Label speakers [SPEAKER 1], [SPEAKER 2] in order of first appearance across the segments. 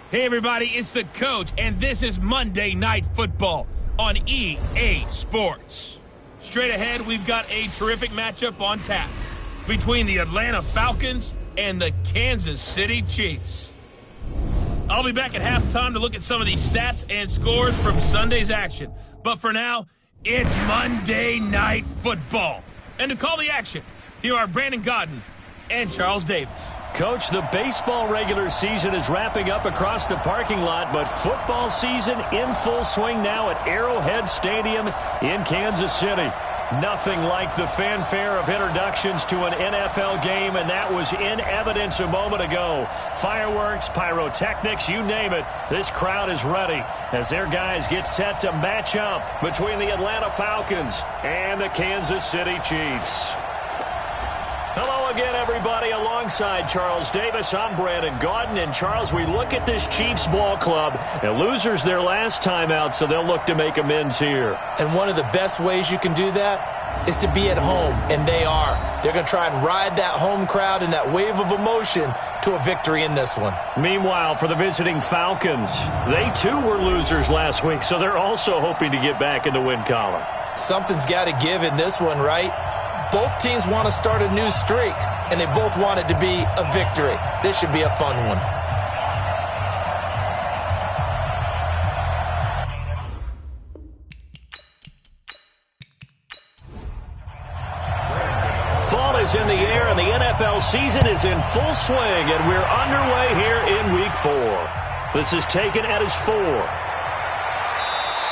[SPEAKER 1] Hey everybody, it's the coach, and this is Monday Night Football on EA Sports. Straight ahead, we've got a terrific matchup on tap between the Atlanta Falcons and the Kansas City Chiefs. I'll be back at halftime to look at some of these stats and scores from Sunday's action. But for now, it's Monday Night Football. And to call the action, here are Brandon Godden and Charles Davis.
[SPEAKER 2] Coach, the baseball regular season is wrapping up across the parking lot, but football season in full swing now at Arrowhead Stadium in Kansas City. Nothing like the fanfare of introductions to an NFL game, and that was in evidence a moment ago. Fireworks, pyrotechnics, you name it. This crowd is ready as their guys get set to match up between the Atlanta Falcons and the Kansas City Chiefs. Hello again, everybody. Alongside Charles Davis, I'm Brandon Godden. And, Charles, we look at this Chiefs ball club, and losers their last time out, so they'll look to make amends here.
[SPEAKER 3] And one of the best ways you can do that is to be at home, and they are. They're going to try and ride that home crowd and that wave of emotion to a victory in this one.
[SPEAKER 2] Meanwhile, for the visiting Falcons, they too were losers last week, so they're also hoping to get back in the win column. Something's
[SPEAKER 3] got to give in this one, right? Both teams want to start a new streak, and they both want it to be a victory. This should be a fun one.
[SPEAKER 2] Fall is in the air, and the NFL season is in full swing, and we're underway here in Week 4. This is taken at his 4.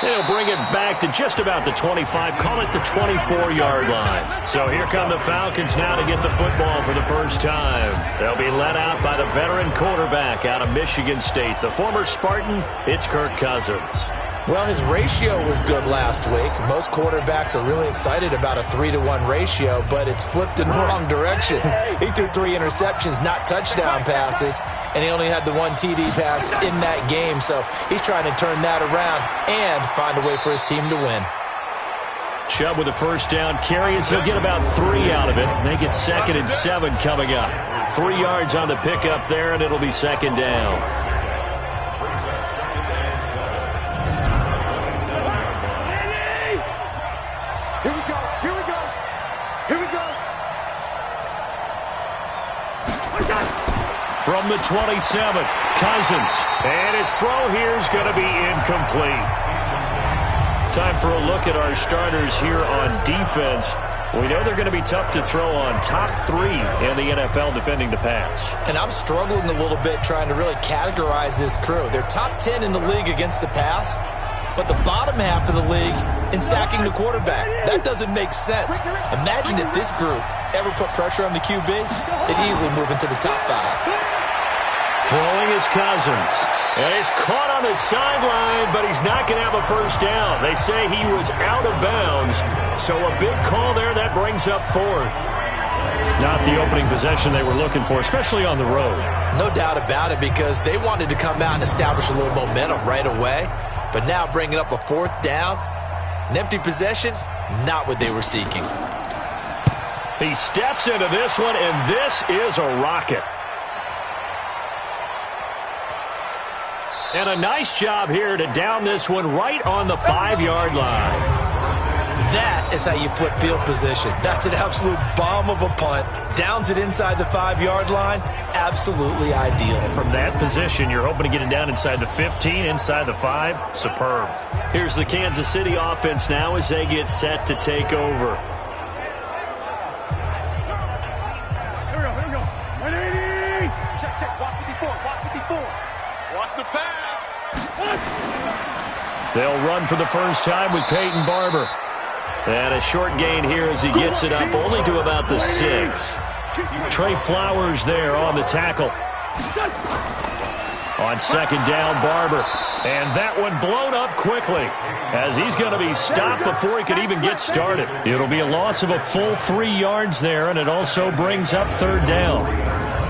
[SPEAKER 2] They'll bring it back to just about the 25, call it the 24-yard line. So here come the Falcons now to get the football for the first time. They'll be led out by the veteran quarterback out of Michigan State. The former Spartan, it's Kirk Cousins.
[SPEAKER 3] Well, his ratio was good last week. Most quarterbacks are really excited about a 3-to-1 ratio, but it's flipped in the wrong direction. He threw 3 interceptions, not touchdown passes, and he only had the 1 TD pass in that game. So he's trying to turn that around and find a way for his team to win.
[SPEAKER 2] Chubb with a first down carry as he'll get about 3 out of it. Make it 2nd and 7 coming up. 3 yards on the pickup there, and it'll be 2nd down. From the 27, Cousins. And his throw here is going to be incomplete. Time for a look at our starters here on defense. We know they're going to be tough to throw on. Top 3 in the NFL defending the pass.
[SPEAKER 3] And I'm struggling a little bit trying to really categorize this crew. They're top 10 in the league against the pass, but the bottom half of the league in sacking the quarterback. That doesn't make sense. Imagine if this group ever put pressure on the QB, they'd easily move into the top 5.
[SPEAKER 2] Throwing is Cousins. And it's caught on the sideline, but he's not going to have a first down. They say he was out of bounds. So a big call there that brings up 4th. Not the opening possession they were looking for, especially on the road.
[SPEAKER 3] No doubt about it, because they wanted to come out and establish a little momentum right away. But now bringing up a 4th down, an empty possession, not what they were seeking.
[SPEAKER 2] He steps into this one, and this is a rocket. And a nice job here to down this one right on the 5-yard line.
[SPEAKER 3] That is how you flip field position. That's an absolute bomb of a punt. Downs it inside the 5-yard line. Absolutely ideal.
[SPEAKER 2] From that position, you're hoping to get it down inside the 15, inside the 5. Superb. Here's the Kansas City offense now as they get set to take over.
[SPEAKER 4] Here we go. 180. Check. Walk 54. Watch the pass.
[SPEAKER 2] They'll run for the first time with Peyton Barber. And a short gain here as he gets it up only to about the 6. Trey Flowers there on the tackle. On 2nd down, Barber. And that one blown up quickly as he's going to be stopped before he could even get started. It'll be a loss of a full 3 yards there, and it also brings up 3rd down.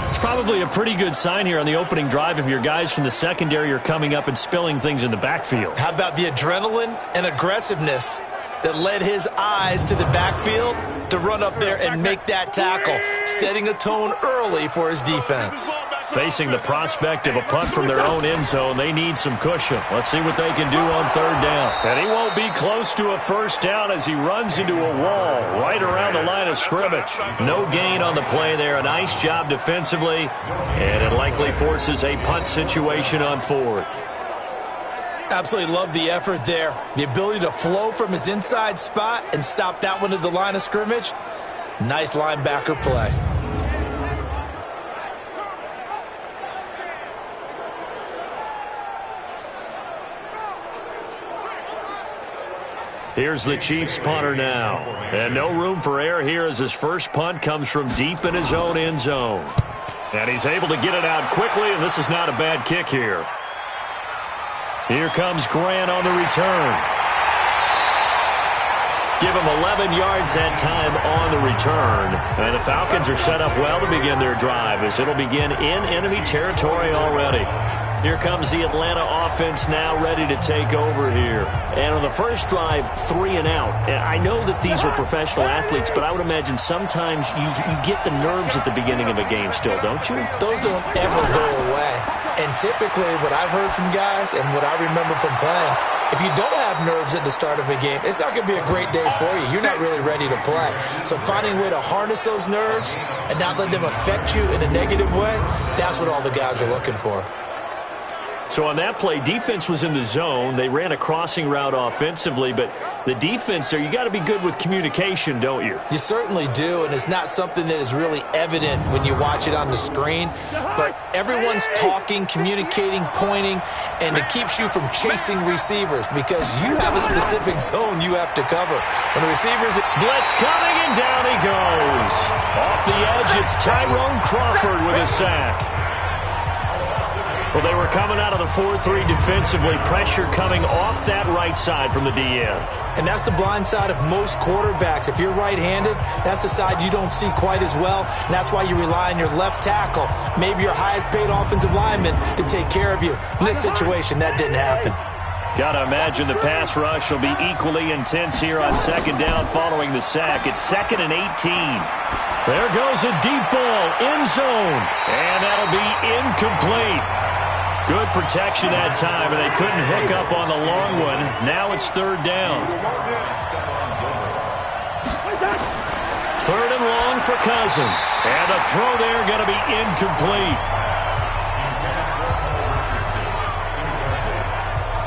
[SPEAKER 2] It's probably a pretty good sign here on the opening drive if your guys from the secondary are coming up and spilling things in the backfield.
[SPEAKER 3] How about the adrenaline and aggressiveness that led his eyes to the backfield to run up there and make that tackle, setting a tone early for his defense.
[SPEAKER 2] Facing the prospect of a punt from their own end zone, they need some cushion. Let's see what they can do on third down. And he won't be close to a first down as he runs into a wall right around the line of scrimmage. No gain on the play there. A nice job defensively, and it likely forces a punt situation on fourth.
[SPEAKER 3] Absolutely love the effort there. The ability to flow from his inside spot and stop that one at the line of scrimmage. Nice linebacker play.
[SPEAKER 2] Here's the Chiefs punter now. And no room for error here as his first punt comes from deep in his own end zone. And he's able to get it out quickly, and this is not a bad kick here. Here comes Grant on the return. Give him 11 yards that time on the return. And the Falcons are set up well to begin their drive as it'll begin in enemy territory already. Here comes the Atlanta offense now ready to take over here. And on the first drive, 3 and out. And I know that these are professional athletes, but I would imagine sometimes you get the nerves at the beginning of a game still, don't you?
[SPEAKER 3] Those don't ever go away. And typically what I've heard from guys and what I remember from playing, if you don't have nerves at the start of a game, it's not going to be a great day for you. You're not really ready to play. So finding a way to harness those nerves and not let them affect you in a negative way, that's what all the guys are looking for.
[SPEAKER 2] So on that play, defense was in the zone. They ran a crossing route offensively, but the defense there, you got to be good with communication, don't you?
[SPEAKER 3] You certainly do, and it's not something that is really evident when you watch it on the screen. But everyone's talking, communicating, pointing, and it keeps you from chasing receivers because you have a specific zone you have to cover. When the receivers...
[SPEAKER 2] Blitz coming, and down he goes. Off the edge, it's Tyrone Crawford with a sack. Well, they were coming out of the 4-3 defensively. Pressure coming off that right side from the DN.
[SPEAKER 3] And that's the blind side of most quarterbacks. If you're right-handed, that's the side you don't see quite as well. And that's why you rely on your left tackle, maybe your highest-paid offensive lineman, to take care of you. In this situation, that didn't happen.
[SPEAKER 2] Got to imagine the pass rush will be equally intense here on second down following the sack. It's 2nd and 18. There goes a deep ball, end zone, and that'll be incomplete. Good protection that time, and they couldn't hook up on the long one. Now it's 3rd down. 3rd and long for Cousins. And the throw there going to be incomplete.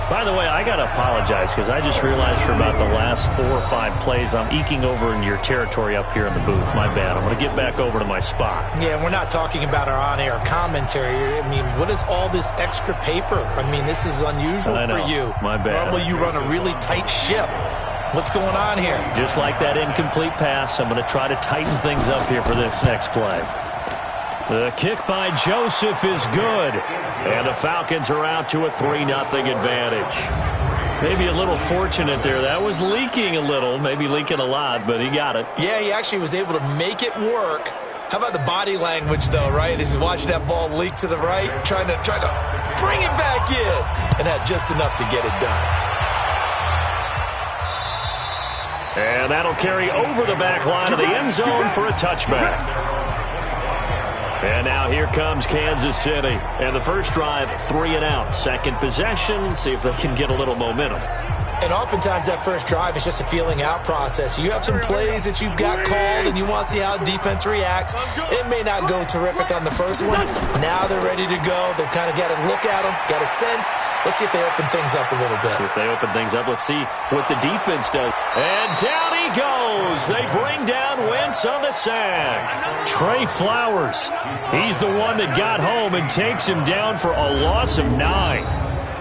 [SPEAKER 2] By the way, I got to apologize because I just realized for about the last 4 or 5 plays I'm eking over in your territory up here in the booth. My bad. I'm going to get back over to my spot.
[SPEAKER 3] Yeah, we're not talking about our on-air commentary. I mean, what is all this extra paper? I mean, this is unusual for you.
[SPEAKER 2] My bad.
[SPEAKER 3] Normally you run a really tight ship. What's going on here?
[SPEAKER 2] Just like that incomplete pass, I'm going to try to tighten things up here for this next play. The kick by Joseph is good. And the Falcons are out to a 3-0 advantage. Maybe a little fortunate there. That was leaking a little, maybe leaking a lot, but he got it.
[SPEAKER 3] Yeah, he actually was able to make it work. How about the body language, though, right? As he's watching that ball leak to the right, trying to bring it back in, and had just enough to get it done.
[SPEAKER 2] And that'll carry over the back line of the end zone for a touchback. And now here comes Kansas City. And the first drive, 3 and out. Second possession, see if they can get a little momentum.
[SPEAKER 3] And oftentimes that first drive is just a feeling out process. You have some plays that you've got called and you want to see how defense reacts. It may not go terrific on the first one. Now they're ready to go. They've kind of got to look at them, got a sense. Let's see if they open things up a little bit.
[SPEAKER 2] See if they open things up. Let's see what the defense does. And down he goes. They bring down Wentz on the sack. Trey Flowers. He's the one that got home and takes him down for a loss of 9.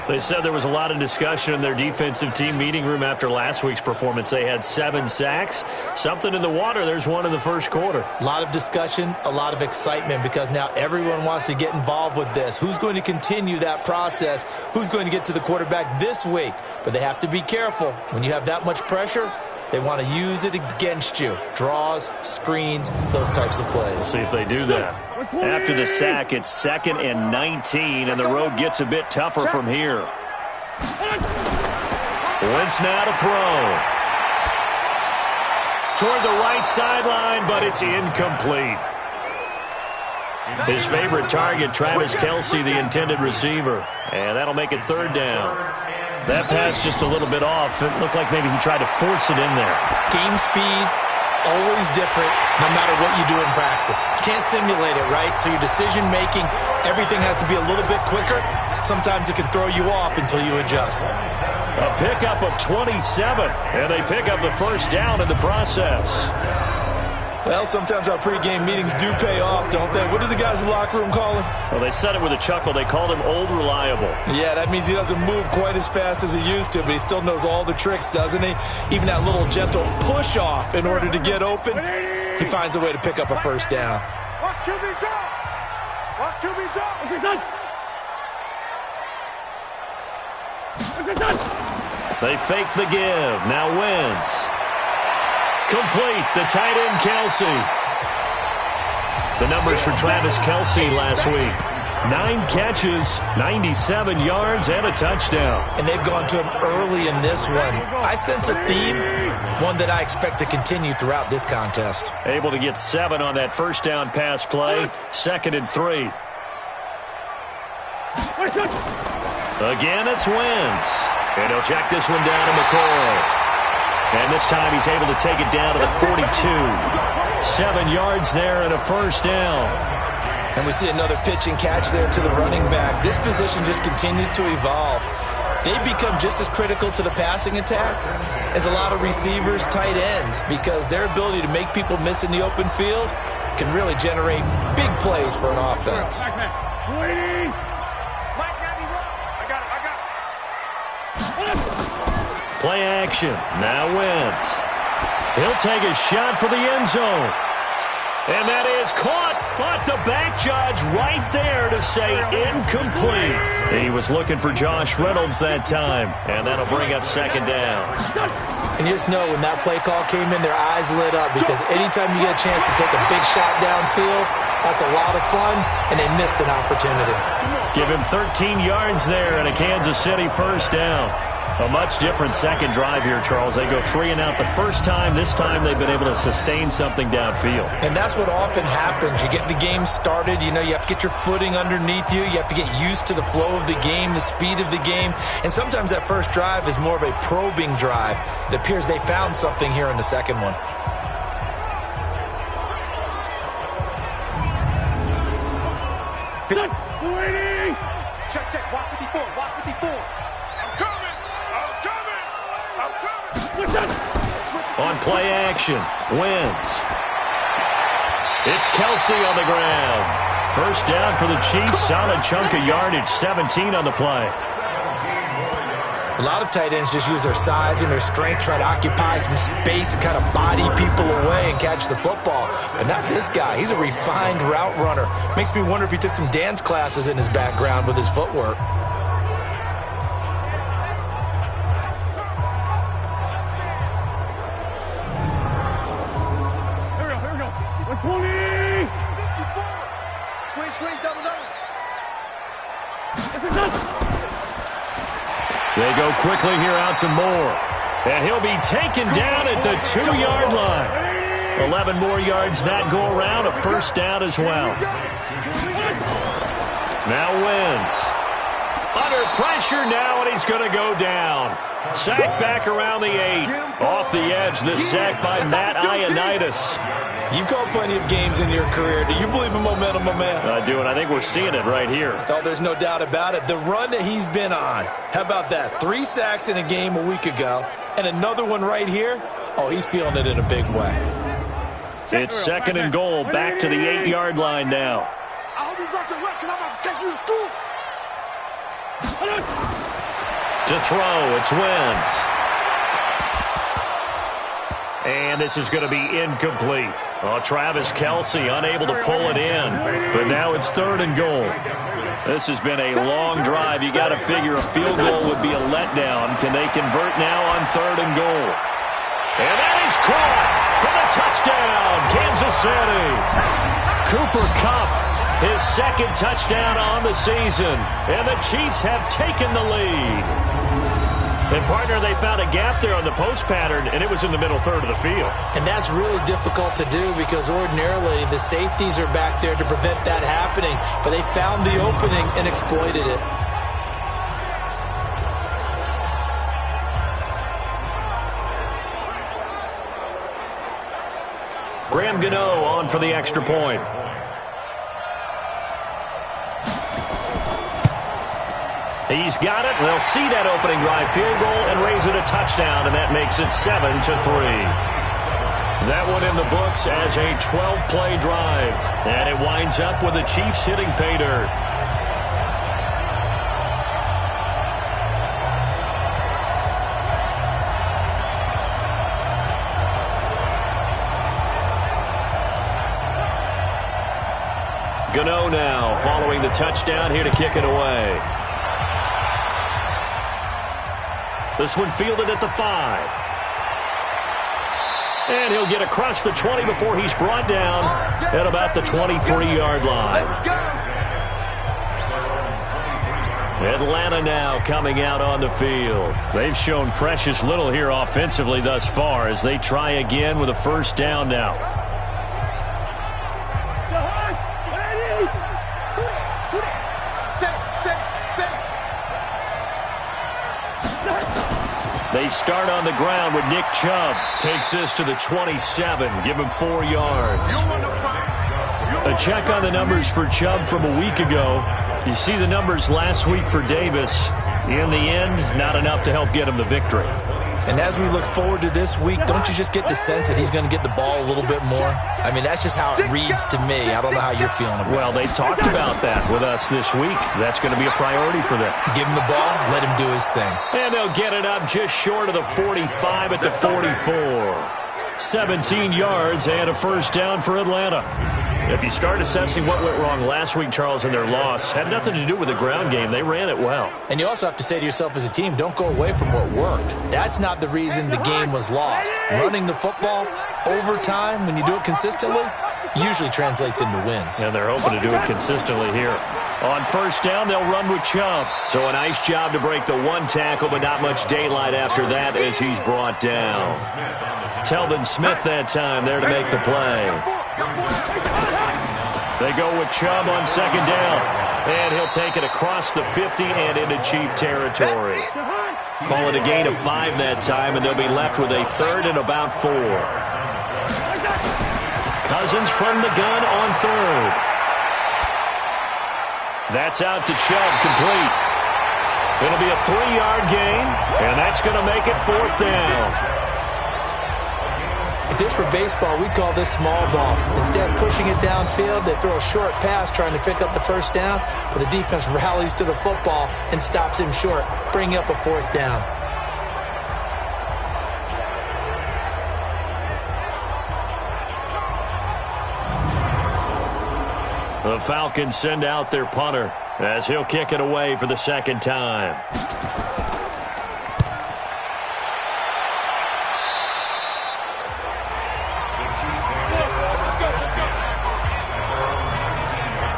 [SPEAKER 2] They said there was a lot of discussion in their defensive team meeting room after last week's performance. They had 7 sacks. Something in the water. There's one in the first quarter.
[SPEAKER 3] A lot of discussion, a lot of excitement because now everyone wants to get involved with this. Who's going to continue that process? Who's going to get to the quarterback this week? But they have to be careful. When you have that much pressure, they want to use it against you. Draws, screens, those types of plays.
[SPEAKER 2] We'll see if they do that. After the sack, it's 2nd and 19, and the road gets a bit tougher from here. Wentz now to throw. Toward the right sideline, but it's incomplete. His favorite target, Travis Kelce, the intended receiver. And that'll make it third down. That pass just a little bit off. It looked like maybe he tried to force it in there.
[SPEAKER 3] Game speed, always different, no matter what you do in practice. Can't simulate it, right? So your decision-making, everything has to be a little bit quicker. Sometimes it can throw you off until you adjust.
[SPEAKER 2] A pickup of 27, and they pick up the first down in the process.
[SPEAKER 3] Well, sometimes our pregame meetings do pay off, don't they? What do the guys in the locker room call him?
[SPEAKER 2] Well, they said it with a chuckle. They called him Old Reliable.
[SPEAKER 3] Yeah, that means he doesn't move quite as fast as he used to, but he still knows all the tricks, doesn't he? Even that little gentle push-off in order to get open, he finds a way to pick up a first down.
[SPEAKER 4] Watch QB drop. Watch QB drop.
[SPEAKER 2] They fake the give. Now Wentz. Complete. The tight end, Kelce. The numbers for Travis Kelce last week. 9 catches, 97 yards, and a touchdown.
[SPEAKER 3] And they've gone to him early in this one. I sense a theme, one that I expect to continue throughout this contest.
[SPEAKER 2] Able to get 7 on that first down pass play. 2nd and 3. Again, it's Wentz. And he'll check this one down to McCoy. And this time he's able to take it down to the 42. 7 yards there and a first down.
[SPEAKER 3] And we see another pitch and catch there to the running back. This position just continues to evolve. They become just as critical to the passing attack as a lot of receivers, tight ends, because their ability to make people miss in the open field can really generate big plays for an offense.
[SPEAKER 2] Play action. Now Wentz. He'll take a shot for the end zone. And that is caught, but the back judge right there to say incomplete. He was looking for Josh Reynolds that time, and that'll bring up 2nd down.
[SPEAKER 3] And you just know when that play call came in, their eyes lit up, because anytime you get a chance to take a big shot downfield, that's a lot of fun, and they missed an opportunity.
[SPEAKER 2] Give him 13 yards there and a Kansas City first down. A much different second drive here, Charles. They go 3 and out the first time. This time they've been able to sustain something downfield.
[SPEAKER 3] And that's what often happens. You get the game started. You know, you have to get your footing underneath you. You have to get used to the flow of the game, the speed of the game. And sometimes that first drive is more of a probing drive. It appears they found something here in the second one.
[SPEAKER 4] Check. Walk 54. Walk 54.
[SPEAKER 2] On play action, Wentz. It's Kelce on the ground. First down for the Chiefs. Solid chunk of yardage, 17 on the play.
[SPEAKER 3] A lot of tight ends just use their size and their strength, try to occupy some space and kind of body people away and catch the football. But not this guy. He's a refined route runner. Makes me wonder if he took some dance classes in his background with his footwork.
[SPEAKER 2] They go quickly here out to Moore. And he'll be taken down at the 2-yard line. 11 more yards that go around, a first down as well. Now Wentz. Under pressure now, and he's going to go down. Sack back around the 8. Off the edge, the sack by Matt Ioannidis.
[SPEAKER 3] You've called plenty of games in your career. Do you believe in momentum, my man?
[SPEAKER 2] I do, and I think we're seeing it right here.
[SPEAKER 3] Oh, there's no doubt about it. The run that he's been on, how about that? 3 sacks in a game a week ago, and another one right here. Oh, he's feeling it in a big way.
[SPEAKER 2] It's 2nd and goal, back to the 8-yard line now.
[SPEAKER 4] I hope you brought your lunch because I'm about to take you to school.
[SPEAKER 2] To throw, it's Wentz. And this is going to be incomplete. Oh, Travis Kelce unable to pull it in. But now it's 3rd and goal. This has been a long drive. You got to figure a field goal would be a letdown. Can they convert now on 3rd and goal? And that is caught for the touchdown, Kansas City. Cooper Kupp, his 2nd touchdown on the season. And the Chiefs have taken the lead. And, partner, they found a gap there on the post pattern, and it was in the middle third of the field.
[SPEAKER 3] And that's really difficult to do because ordinarily the safeties are back there to prevent that happening. But they found the opening and exploited it.
[SPEAKER 2] Graham Gano on for the extra point. He's got it. They'll see that opening drive field goal and raise it a touchdown, and that makes it 7-3. That one in the books as a 12-play drive. And it winds up with the Chiefs hitting pay dirt. Gano now following the touchdown here to kick it away. This one fielded at the 5. And he'll get across the 20 before he's brought down at about the 23-yard line. Atlanta now coming out on the field. They've shown precious little here offensively thus far as they try again with a first down now. They start on the ground with Nick Chubb. Takes this to the 27. Give him 4 yards. A check on the numbers for Chubb from a week ago. You see the numbers last week for Davis. In the end, not enough to help get him the victory.
[SPEAKER 3] And as we look forward to this week, don't you just get the sense that he's going to get the ball a little bit more? I mean, that's just how it reads to me. I don't know how you're feeling about it.
[SPEAKER 2] Well, they talked about that with us this week. That's going to be a priority for them.
[SPEAKER 3] Give him the ball, let him do his thing.
[SPEAKER 2] And they'll get it up just short of the 45 at the 44. 17 yards and a first down for Atlanta. If you start assessing what went wrong last week, Charles, in their loss, had nothing to do with the ground game. They ran it well.
[SPEAKER 3] And you also have to say to yourself as a team, don't go away from what worked. That's not the reason the game was lost. Running the football over time, when you do it consistently, usually translates into wins.
[SPEAKER 2] And they're hoping to do it consistently here. On first down, they'll run with Chubb. So a nice job to break the one tackle, but not much daylight after that as he's brought down. Telvin Smith that time there to make the play. They go with Chubb on second down. And he'll take it across the 50 and into Chief territory. Call it a gain of 5 that time, and they'll be left with a third and about 4. Cousins from the gun on third. That's out to Chubb, complete. It'll be a 3-yard gain, and that's going to make it 4th down.
[SPEAKER 3] If this were baseball, we'd call this small ball. Instead of pushing it downfield, they throw a short pass trying to pick up the first down, but the defense rallies to the football and stops him short, bringing up a 4th down.
[SPEAKER 2] The Falcons send out their punter as he'll kick it away for the second time.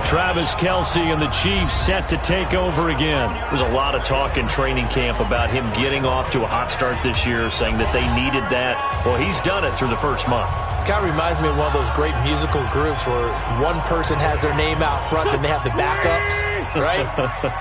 [SPEAKER 2] Travis Kelce and the Chiefs set to take over again. There's a lot of talk in training camp about him getting off to a hot start this year, saying that they needed that. Well, he's done it through the first month.
[SPEAKER 3] Kind of reminds me of one of those great musical groups where one person has their name out front, then they have the backups, right?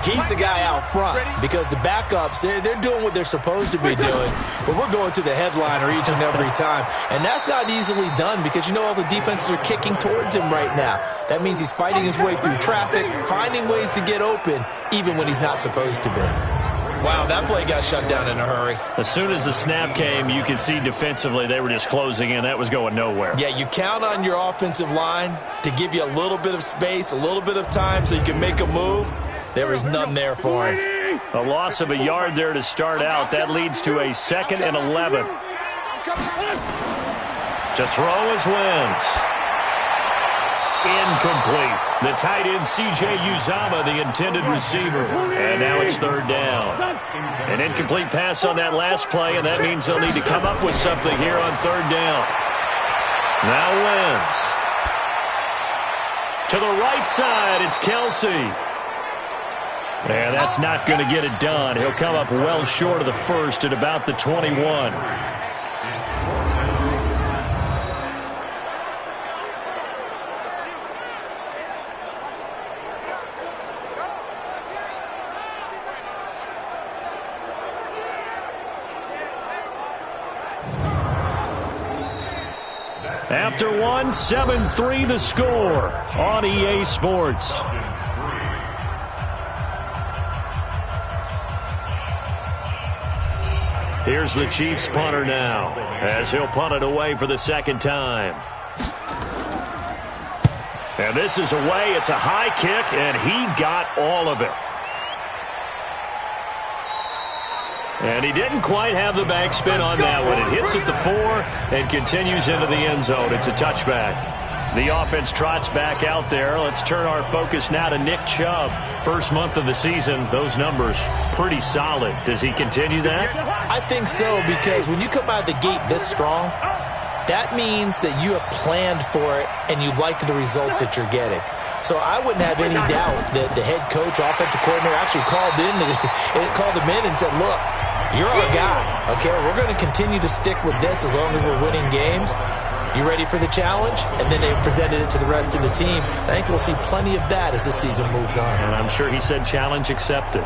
[SPEAKER 3] He's the guy out front because the backups, they're doing what they're supposed to be doing, but we're going to the headliner each and every time. And that's not easily done because you know all the defenses are kicking towards him right now. That means he's fighting his way through traffic, finding ways to get open, even when he's not supposed to be. Wow, that play got shut down in a hurry.
[SPEAKER 2] As soon as the snap came, you could see defensively they were just closing in. That was going nowhere.
[SPEAKER 3] Yeah, you count on your offensive line to give you a little bit of space, a little bit of time so you can make a move. There was none there for him.
[SPEAKER 2] A loss of a yard there to start out. That leads to a 2nd and 11. To throw is Wentz. Incomplete. The tight end, C.J. Uzomah, the intended receiver. And now it's 3rd down. An incomplete pass on that last play, and that means they'll need to come up with something here on 3rd down. Now Wentz. To the right side, it's Kelce. And that's not going to get it done. He'll come up well short of the first at about the 21. After one, 7-3 the score on EA Sports. Here's the Chiefs punter now, as he'll punt it away for the second time. And this is away. It's a high kick, and he got all of it. And he didn't quite have the backspin on that one. It hits at the 4 and continues into the end zone. It's a touchback. The offense trots back out there. Let's turn our focus now to Nick Chubb. First month of the season, those numbers pretty solid. Does he continue that?
[SPEAKER 3] I think so, because when you come out of the gate this strong, that means that you have planned for it and you like the results that you're getting. So I wouldn't have any doubt that the head coach, offensive coordinator, actually called him in and said, look, you're our guy, okay? We're going to continue to stick with this as long as we're winning games. You ready for the challenge? And then they presented it to the rest of the team. I think we'll see plenty of that as the season moves on.
[SPEAKER 2] And I'm sure he said challenge accepted.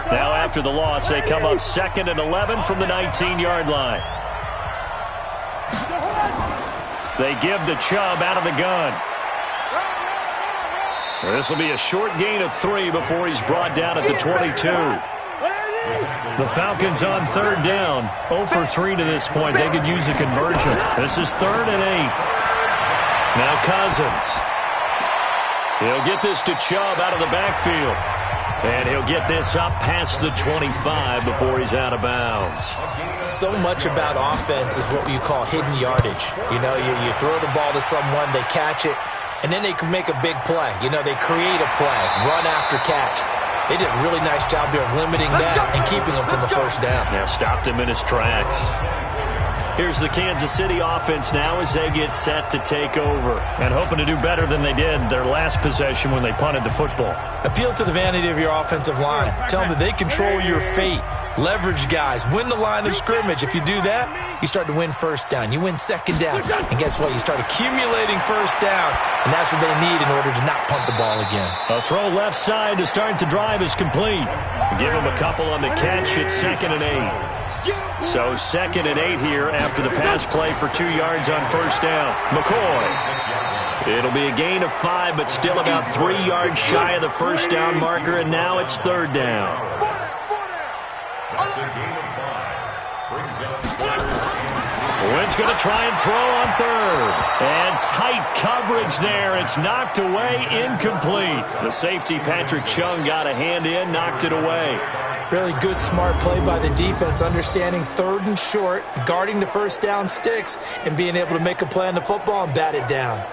[SPEAKER 2] Now after the loss, they come up 2nd and 11 from the 19-yard line. They give to Chubb out of the gun. This will be a short gain of 3 before he's brought down at the 22. The Falcons on 3rd down. 0 for 3 to this point. They could use a conversion. This is 3rd and 8. Now Cousins. He'll get this to Chubb out of the backfield. And he'll get this up past the 25 before he's out of bounds.
[SPEAKER 3] So much about offense is what you call hidden yardage. You know, you throw the ball to someone, they catch it, and then they can make a big play. You know, they create a play, run after catch. They did a really nice job there of limiting that and keeping him from the first down.
[SPEAKER 2] Yeah, stopped him in his tracks. Here's the Kansas City offense now as they get set to take over. And hoping to do better than they did their last possession when they punted the football.
[SPEAKER 3] Appeal to the vanity of your offensive line. Tell them that they control your fate. Leverage guys. Win the line of scrimmage. If you do that, you start to win first down. You win second down. And guess what? You start accumulating first downs. And that's what they need in order to not punt the ball again.
[SPEAKER 2] A throw left side to start the drive is complete. Give him a couple on the catch. It's 2nd and 8. So 2nd and 8 here after the pass play for 2 yards on first down. McCoy. It'll be a gain of 5, but still about 3 yards shy of the first down marker, and now it's 3rd down. Wynn's going to try and throw on 3rd. And tight coverage there. It's knocked away, incomplete. The safety, Patrick Chung, got a hand in, knocked it away.
[SPEAKER 3] Really good, smart play by the defense, understanding 3rd and short, guarding the first down sticks, and being able to make a play on the football and bat it down.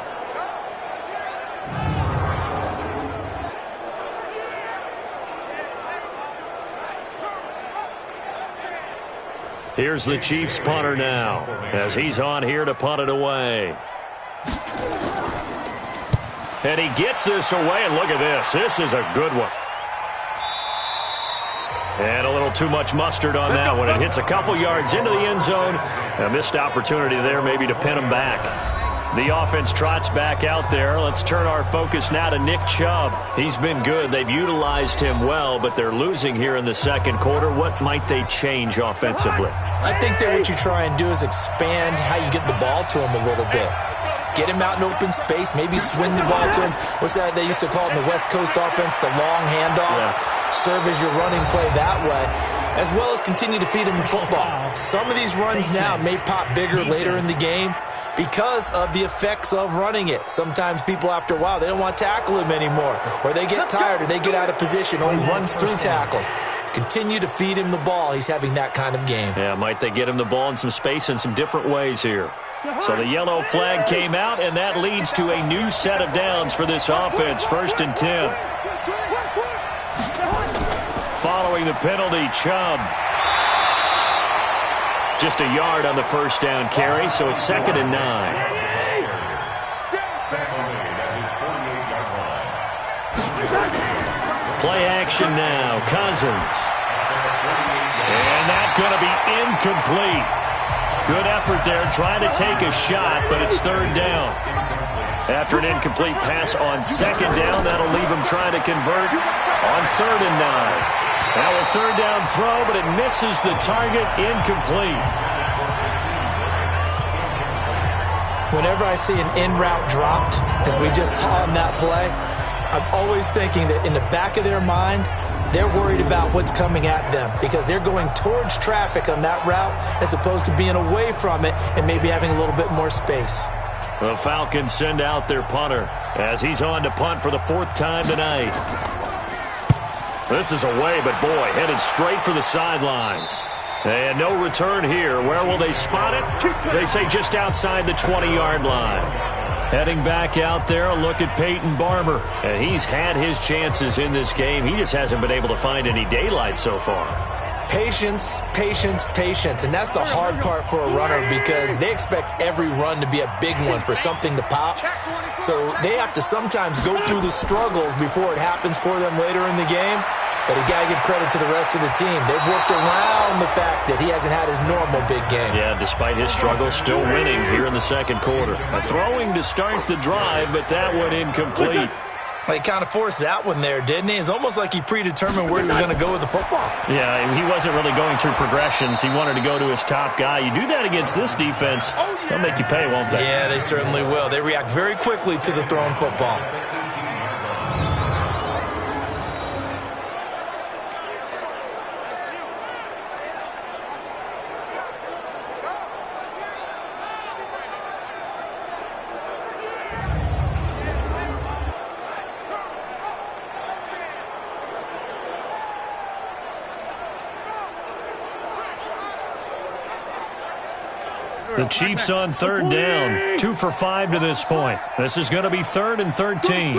[SPEAKER 2] Here's the Chiefs punter now, as he's on here to punt it away. And he gets this away, and look at this. This is a good one. And a little too much mustard on that one. It hits a couple yards into the end zone. A missed opportunity there maybe to pin him back. The offense trots back out there. Let's turn our focus now to Nick Chubb. He's been good. They've utilized him well, but they're losing here in the second quarter. What might they change offensively?
[SPEAKER 3] I think that what you try and do is expand how you get the ball to him a little bit. Get him out in open space, maybe swing the ball to him. What's that they used to call it in the West Coast offense, the long handoff? Yeah. Serve as your running play that way, as well as continue to feed him the football. Some of these runs now may pop bigger later in the game because of the effects of running it. Sometimes people, after a while, they don't want to tackle him anymore, or they get tired, or they get out of position, or he runs through tackles. Continue to feed him the ball. He's having that kind of game.
[SPEAKER 2] Yeah, might they get him the ball in some space in some different ways here. So the yellow flag came out, and that leads to a new set of downs for this offense. 1st and 10. Following the penalty, Chubb. Just a yard on the first down carry, so it's 2nd and 9. Play action now. Cousins. And that's going to be incomplete. Good effort there trying to take a shot, but it's third down. After an incomplete pass on second down, that'll leave him trying to convert on 3rd and 9. Now a third down throw, but it misses the target, incomplete.
[SPEAKER 3] Whenever I see an in-route dropped, as we just saw in that play, I'm always thinking that in the back of their mind, they're worried about what's coming at them because they're going towards traffic on that route as opposed to being away from it and maybe having a little bit more space.
[SPEAKER 2] The Falcons send out their punter as he's on to punt for the 4th time tonight. This is away, but boy, headed straight for the sidelines. And no return here. Where will they spot it? They say just outside the 20-yard line. Heading back out there, a look at Peyton Barber. And he's had his chances in this game. He just hasn't been able to find any daylight so far.
[SPEAKER 3] Patience, patience, patience. And that's the hard part for a runner because they expect every run to be a big one for something to pop. So they have to sometimes go through the struggles before it happens for them later in the game. But you got to give credit to the rest of the team. They've worked around the fact that he hasn't had his normal big game.
[SPEAKER 2] Yeah, despite his struggles, still winning here in the second quarter. A throwing to start the drive, but that one incomplete.
[SPEAKER 3] He kind of forced that one there, didn't he? It's almost like he predetermined where he was going to go with the football.
[SPEAKER 2] Yeah, he wasn't really going through progressions. He wanted to go to his top guy. You do that against this defense, they'll make you pay, won't they?
[SPEAKER 3] Yeah, they certainly will. They react very quickly to the thrown football.
[SPEAKER 2] The Chiefs on 3rd down. 2 for 5 to this point. This is going to be 3rd and 13.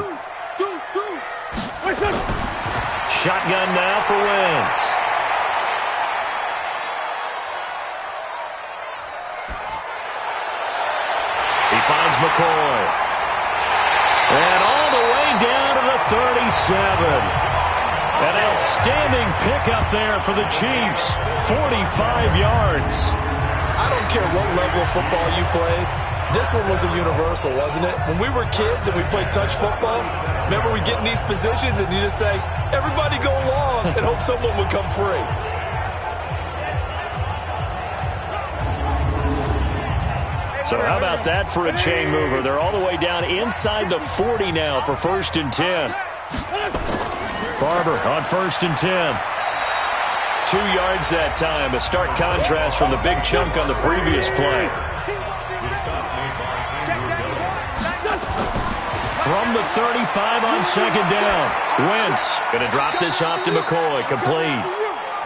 [SPEAKER 2] Shotgun now for Wentz. He finds McCoy. And all the way down to the 37. An outstanding pickup there for the Chiefs. 45 yards.
[SPEAKER 3] I don't care what level of football you played. This one was a universal, wasn't it? When we were kids and we played touch football, remember we get in these positions and you just say, everybody go along and hope someone would come free.
[SPEAKER 2] So how about that for a chain mover? They're all the way down inside the 40 now for 1st and 10. Barber on 1st and 10. 2 yards that time, a stark contrast from the big chunk on the previous play. From the 35 on 2nd down, Wentz going to drop this off to McCoy, complete.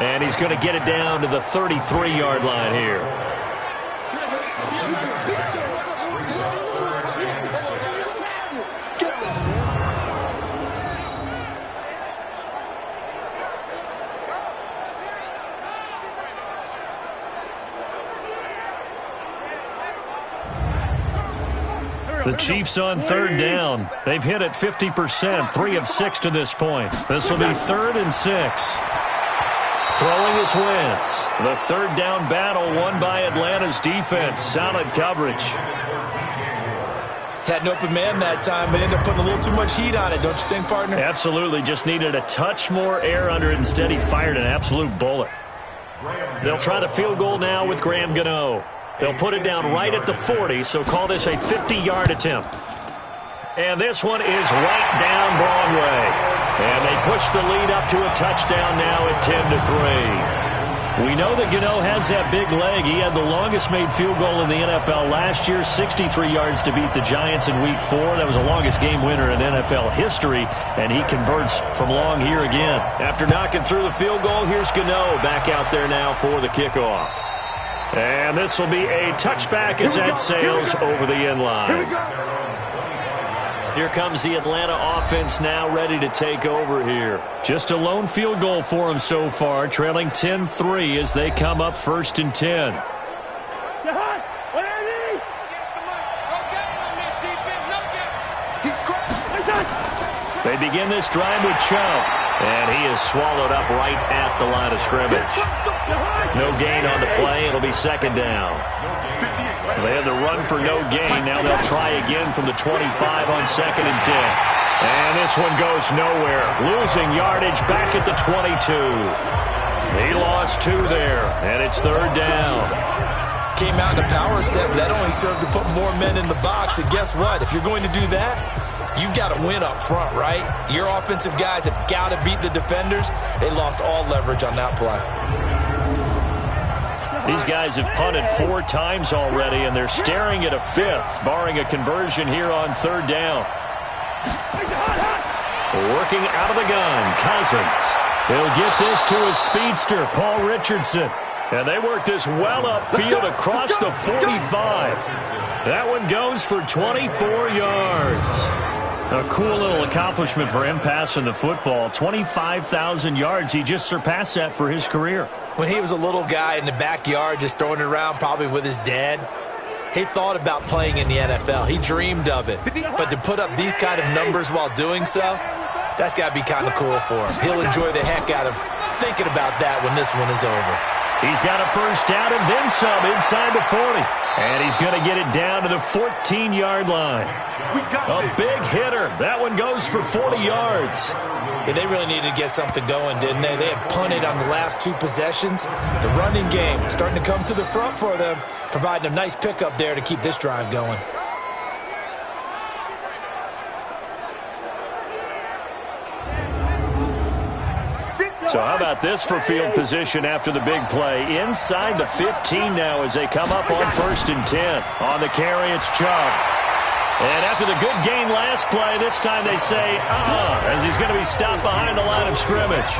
[SPEAKER 2] And he's going to get it down to the 33-yard line here. The Chiefs on 3rd down. They've hit it 50%, 3 of 6 to this point. This will be 3rd and 6. Throwing is Wentz. The 3rd down battle won by Atlanta's defense. Solid coverage.
[SPEAKER 3] Had an open man that time, but ended up putting a little too much heat on it, don't you think, partner?
[SPEAKER 2] Absolutely. Just needed a touch more air under it. Instead, he fired an absolute bullet. They'll try the field goal now with Graham Gano. They'll put it down right at the 40, so call this a 50-yard attempt. And this one is right down Broadway. And they push the lead up to a touchdown now at 10-3. We know that Gano has that big leg. He had the longest made field goal in the NFL last year, 63 yards to beat the Giants in Week 4. That was the longest game winner in NFL history, and he converts from long here again. After knocking through the field goal, here's Gano back out there now for the kickoff. And this will be a touchback as that sails over the end line. Here comes the Atlanta offense now ready to take over here. Just a lone field goal for them so far, trailing 10-3 as they come up 1st and 10. They begin this drive with Chubb, and he is swallowed up right at the line of scrimmage. No gain on the play. It'll be second down. They had the run for no gain. Now they'll try again from the 25 on 2nd and 10. And this one goes nowhere. Losing yardage back at the 22. He lost 2 there, and it's 3rd down.
[SPEAKER 3] Came out in a power set, but that only served to put more men in the box. And guess what? If you're going to do that, you've got to win up front, right? Your offensive guys have got to beat the defenders. They lost all leverage on that play.
[SPEAKER 2] These guys have punted 4 times already, and they're staring at a 5th, barring a conversion here on 3rd down. Working out of the gun, Cousins. He'll get this to his speedster, Paul Richardson. And they work this well upfield across the 45. That one goes for 24 yards. A cool little accomplishment for him passing the football. 25,000 yards. He just surpassed that for his career.
[SPEAKER 3] When he was a little guy in the backyard just throwing it around probably with his dad, he thought about playing in the NFL. He dreamed of it. But to put up these kind of numbers while doing so, that's got to be kind of cool for him. He'll enjoy the heck out of thinking about that when this one is over.
[SPEAKER 2] He's got a first down and then some inside the 40. And he's going to get it down to the 14-yard line. A big hitter. That one goes for 40 yards.
[SPEAKER 3] Yeah, they really needed to get something going, didn't they? They had punted on the last 2 possessions. The running game starting to come to the front for them, providing a nice pickup there to keep this drive going.
[SPEAKER 2] So how about this for field position after the big play? Inside the 15 now as they come up on 1st and 10. On the carry, it's Chubb. And after the good gain last play, this time they say, as he's going to be stopped behind the line of scrimmage.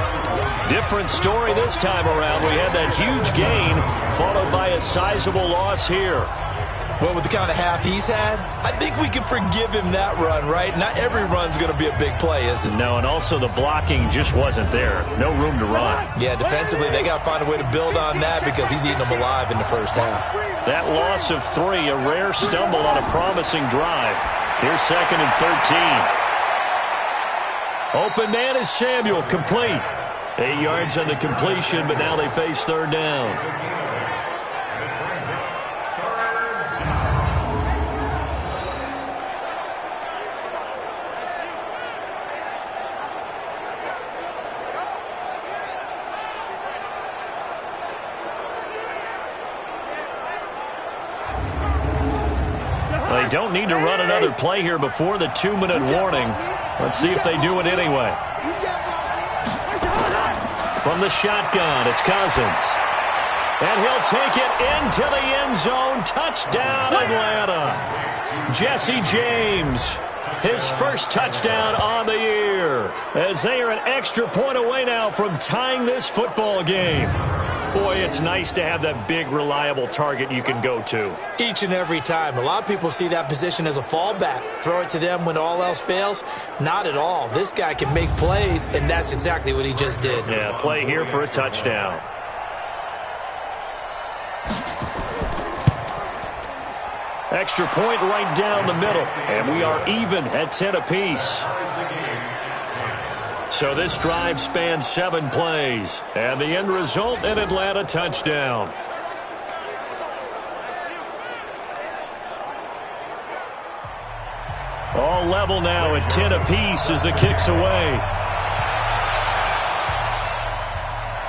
[SPEAKER 2] Different story this time around. We had that huge gain, followed by a sizable loss here.
[SPEAKER 3] Well, with the kind of half he's had, I think we can forgive him that run, right? Not every run's going to be a big play, is it?
[SPEAKER 2] No, and also the blocking just wasn't there. No room to run.
[SPEAKER 3] Yeah, defensively, they got to find a way to build on that because he's eating them alive in the first half.
[SPEAKER 2] That loss of 3, a rare stumble on a promising drive. Here's 2nd and 13. Open man is Samuel, complete. 8 yards on the completion, but now they face 3rd down. They don't need to run another play here before the 2-minute warning. Let's see if they do it anyway. From the shotgun, it's Cousins. And he'll take it into the end zone. Touchdown, Atlanta. Jesse James, his first touchdown on the year. As they are an extra point away now from tying this football game. Boy, it's nice to have that big, reliable target you can go to.
[SPEAKER 3] Each and every time. A lot of people see that position as a fallback. Throw it to them when all else fails. Not at all. This guy can make plays, and that's exactly what he just did.
[SPEAKER 2] Yeah, play here for a touchdown. Extra point right down the middle. And we are even at 10 apiece. So this drive spans 7 plays. And the end result, an Atlanta touchdown. All level now at 10 apiece as the kick's away.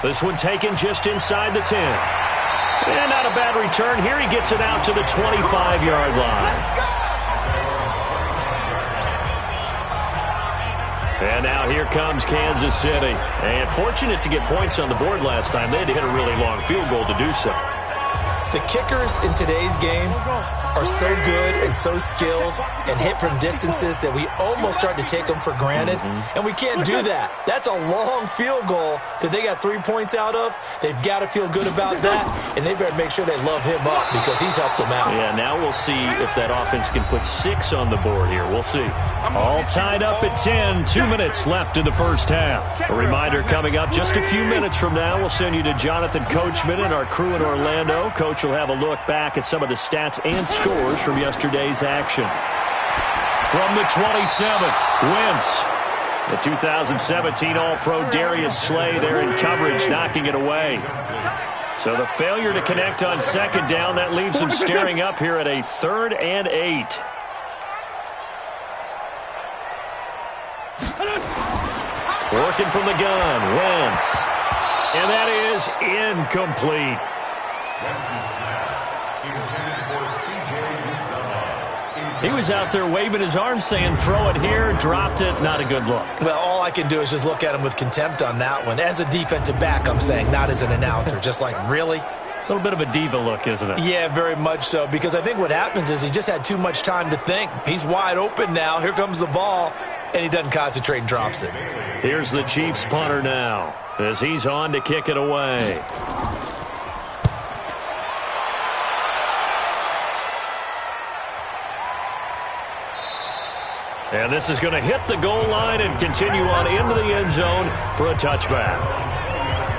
[SPEAKER 2] This one taken just inside the 10. And not a bad return here. He gets it out to the 25-yard line. And now here comes Kansas City. And fortunate to get points on the board last time. They had to hit a really long field goal to do so.
[SPEAKER 3] The kickers in today's game are so good and so skilled and hit from distances that we almost start to take them for granted. And we can't do that. That's a long field goal that they got 3 points out of. They've got to feel good about that, and they better make sure they love him up because he's helped them out.
[SPEAKER 2] Yeah, now we'll see if that offense can put 6 on the board here. We'll see. All tied up at 10. 2 minutes left in the first half. A reminder coming up just a few minutes from now. We'll send you to Jonathan Coachman and our crew in Orlando. Coach will have a look back at some of the stats and scores from yesterday's action. From the 27, Wentz. The 2017 All-Pro Darius Slay there in coverage, knocking it away. So the failure to connect on second down, that leaves them staring up here at a 3rd and 8. Working from the gun, Wentz. And that is incomplete. He was out there waving his arms saying, throw it here, dropped it, not a good look.
[SPEAKER 3] Well, all I can do is just look at him with contempt on that one. As a defensive back, I'm saying, not as an announcer. Just like, really?
[SPEAKER 2] A little bit of a diva look, isn't it?
[SPEAKER 3] Yeah, very much so, because I think what happens is he just had too much time to think. He's wide open now. Here comes the ball, and he doesn't concentrate and drops it.
[SPEAKER 2] Here's the Chiefs punter now as he's on to kick it away. And this is going to hit the goal line and continue on into the end zone for a touchback.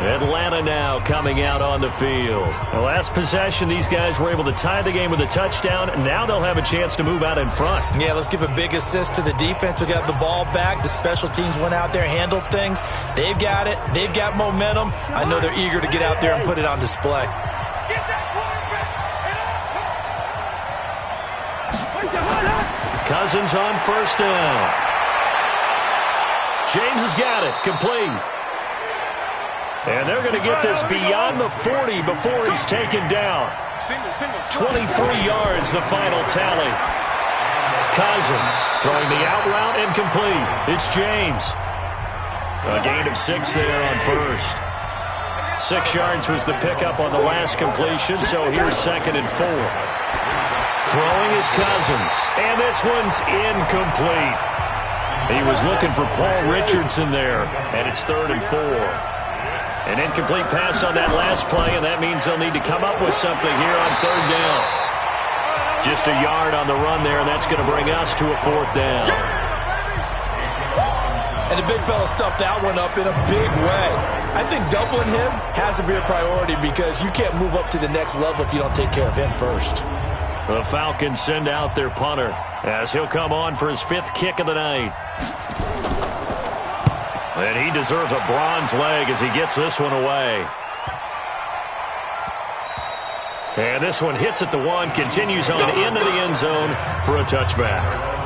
[SPEAKER 2] Atlanta now coming out on the field. The last possession, these guys were able to tie the game with a touchdown. Now they'll have a chance to move out in front.
[SPEAKER 3] Yeah, let's give a big assist to the defense who got the ball back. The special teams went out there, handled things. They've got it. They've got momentum. I know they're eager to get out there and put it on display.
[SPEAKER 2] Cousins on first down. James has got it. Complete. And they're going to get this beyond the 40 before he's taken down. 23 yards, the final tally. Cousins throwing the out route and complete. It's James. A gain of 6 there on first. 6 yards was the pickup on the last completion, so here's 2nd and 4. Throwing is Cousins, and this one's incomplete. He was looking for Paul Richardson there, and it's 3rd and 4. An incomplete pass on that last play, and that means they'll need to come up with something here on 3rd down. Just a yard on the run there, and that's going to bring us to a 4th down.
[SPEAKER 3] And the big fella stuffed that one up in a big way. I think doubling him has to be a priority because you can't move up to the next level if you don't take care of him first.
[SPEAKER 2] The Falcons send out their punter as he'll come on for his 5th kick of the night. And he deserves a bronze leg as he gets this one away. And this one hits at the 1, continues on into the end zone for a touchback.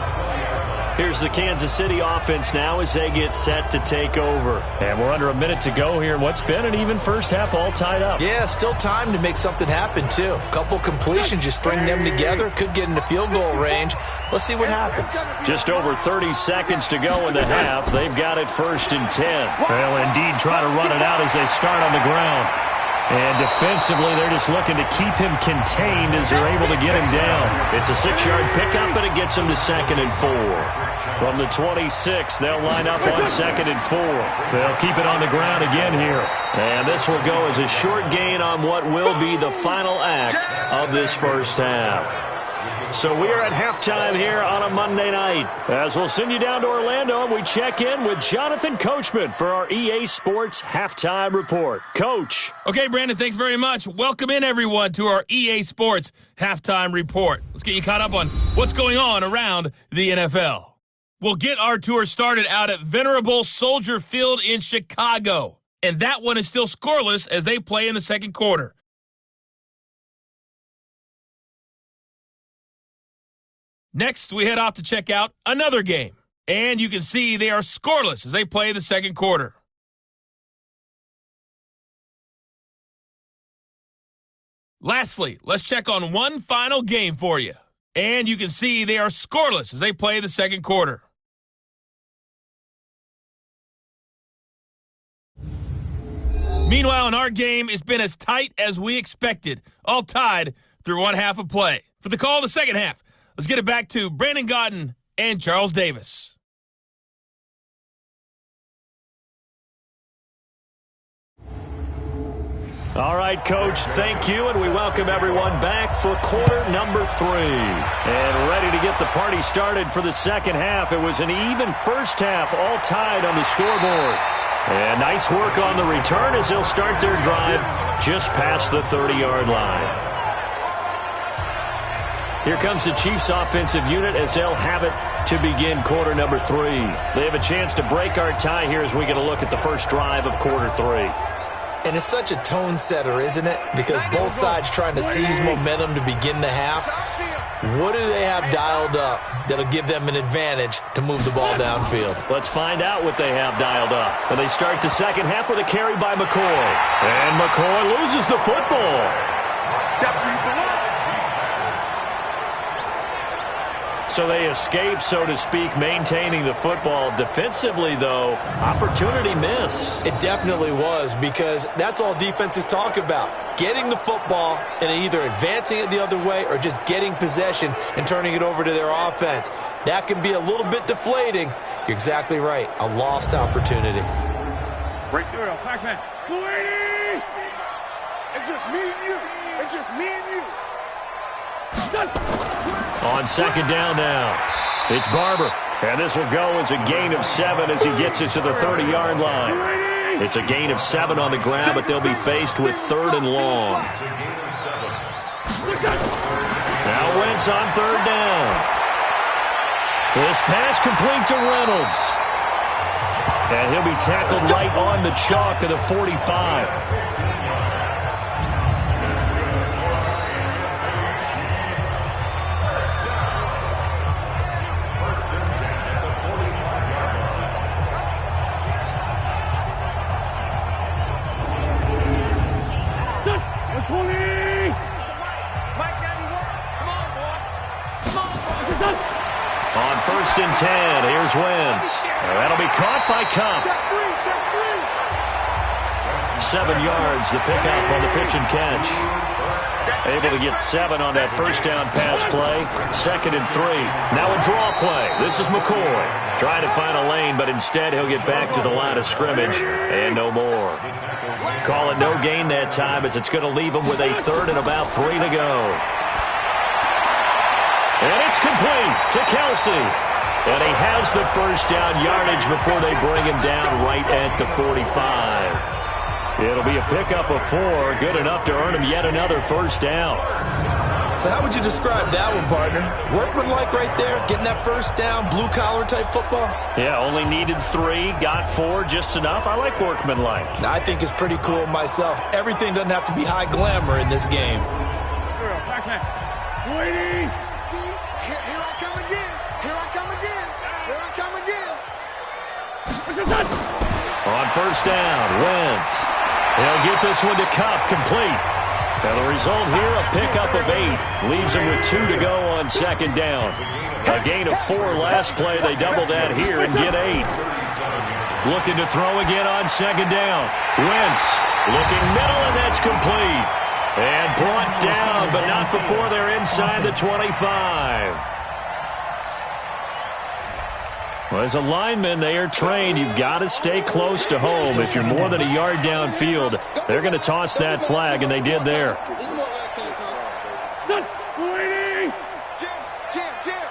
[SPEAKER 2] Here's the Kansas City offense now as they get set to take over. And we're under a minute to go here in what's been an even first half, all tied up.
[SPEAKER 3] Yeah, still time to make something happen, too. A couple completions, you string them together, could get into field goal range. Let's see what happens.
[SPEAKER 2] Just over 30 seconds to go in the half. They've got it 1st and 10. They'll indeed try to run it out as they start on the ground. And defensively, they're just looking to keep him contained as they're able to get him down. It's a 6-yard pickup, and it gets him to 2nd and 4. From the 26, they'll line up on 2nd and 4. They'll keep it on the ground again here. And this will go as a short gain on what will be the final act of this first half. So we are at halftime here on a Monday night. As we'll send you down to Orlando, and we check in with Jonathan Coachman for our EA Sports Halftime Report. Coach.
[SPEAKER 1] Okay, Brandon, thanks very much. Welcome in, everyone, to our EA Sports Halftime Report. Let's get you caught up on what's going on around the NFL. We'll get our tour started out at Venerable Soldier Field in Chicago. And that one is still scoreless as they play in the second quarter. Next, we head off to check out another game. And you can see they are scoreless as they play the second quarter. Lastly, let's check on one final game for you. And you can see they are scoreless as they play the second quarter. Meanwhile, in our game, it's been as tight as we expected, all tied through one half of play. For the call of the second half, let's get it back to Brandon Godden and Charles Davis.
[SPEAKER 2] All right, Coach, thank you, and we welcome everyone back for quarter number 3. And ready to get the party started for the second half. It was an even first half, all tied on the scoreboard. And nice work on the return as they'll start their drive just past the 30-yard line. Here comes the Chiefs offensive unit as they'll have it to begin quarter number 3. They have a chance to break our tie here as we get a look at the first drive of quarter 3.
[SPEAKER 3] And it's such a tone setter, isn't it? Because both sides trying to seize momentum to begin the half. What do they have dialed up that'll give them an advantage to move the ball downfield?
[SPEAKER 2] Let's find out what they have dialed up. And they start the second half with a carry by McCoy. And McCoy loses the football. So they escape, so to speak, maintaining the football. Defensively, though, opportunity miss.
[SPEAKER 3] It definitely was, because that's all defenses talk about. Getting the football and either advancing it the other way or just getting possession and turning it over to their offense. That can be a little bit deflating. You're exactly right. A lost opportunity.
[SPEAKER 4] Right there, Pac-Man. It's just me and you. It's just me and you.
[SPEAKER 2] On second down now, it's Barber. And this will go as a gain of 7 as he gets it to the 30-yard line. It's a gain of 7 on the ground, but they'll be faced with 3rd and long. Now Wentz on 3rd down. This pass complete to Reynolds. And he'll be tackled right on the chalk of the 45. On 1st and 10, here's Wentz. That'll be caught by Cup. 7 yards, the pickup on the pitch and catch. Able to get 7 on that first down pass play. 2nd and 3. Now a draw play. This is McCoy. Trying to find a lane, but instead he'll get back to the line of scrimmage and no more. Call it no gain that time, as it's going to leave him with a 3rd and about 3 to go. And it's complete to Kelsey. And he has the first down yardage before they bring him down right at the 45. It'll be a pickup of 4, good enough to earn him yet another first down.
[SPEAKER 3] So how would you describe that one, partner? Workmanlike right there, getting that first down, blue-collar type football?
[SPEAKER 2] Yeah, only needed 3, got 4, just enough. I like workmanlike.
[SPEAKER 3] I think it's pretty cool myself. Everything doesn't have to be high glamour in this game.
[SPEAKER 4] Ladies! Here I come again. Here I come again. Here I come again.
[SPEAKER 2] On first down, Wentz. He'll get this one to Cup, complete. And the result here, a pickup of 8. Leaves him with 2 to go on second down. A gain of 4 last play. They double that here and get 8. Looking to throw again on second down. Wentz looking middle, and that's complete. And brought down, but not before they're inside the 25. Well, as a lineman, they are trained. You've got to stay close to home. If you're more than a yard downfield, they're going to toss that flag, and they did there.
[SPEAKER 4] Jam.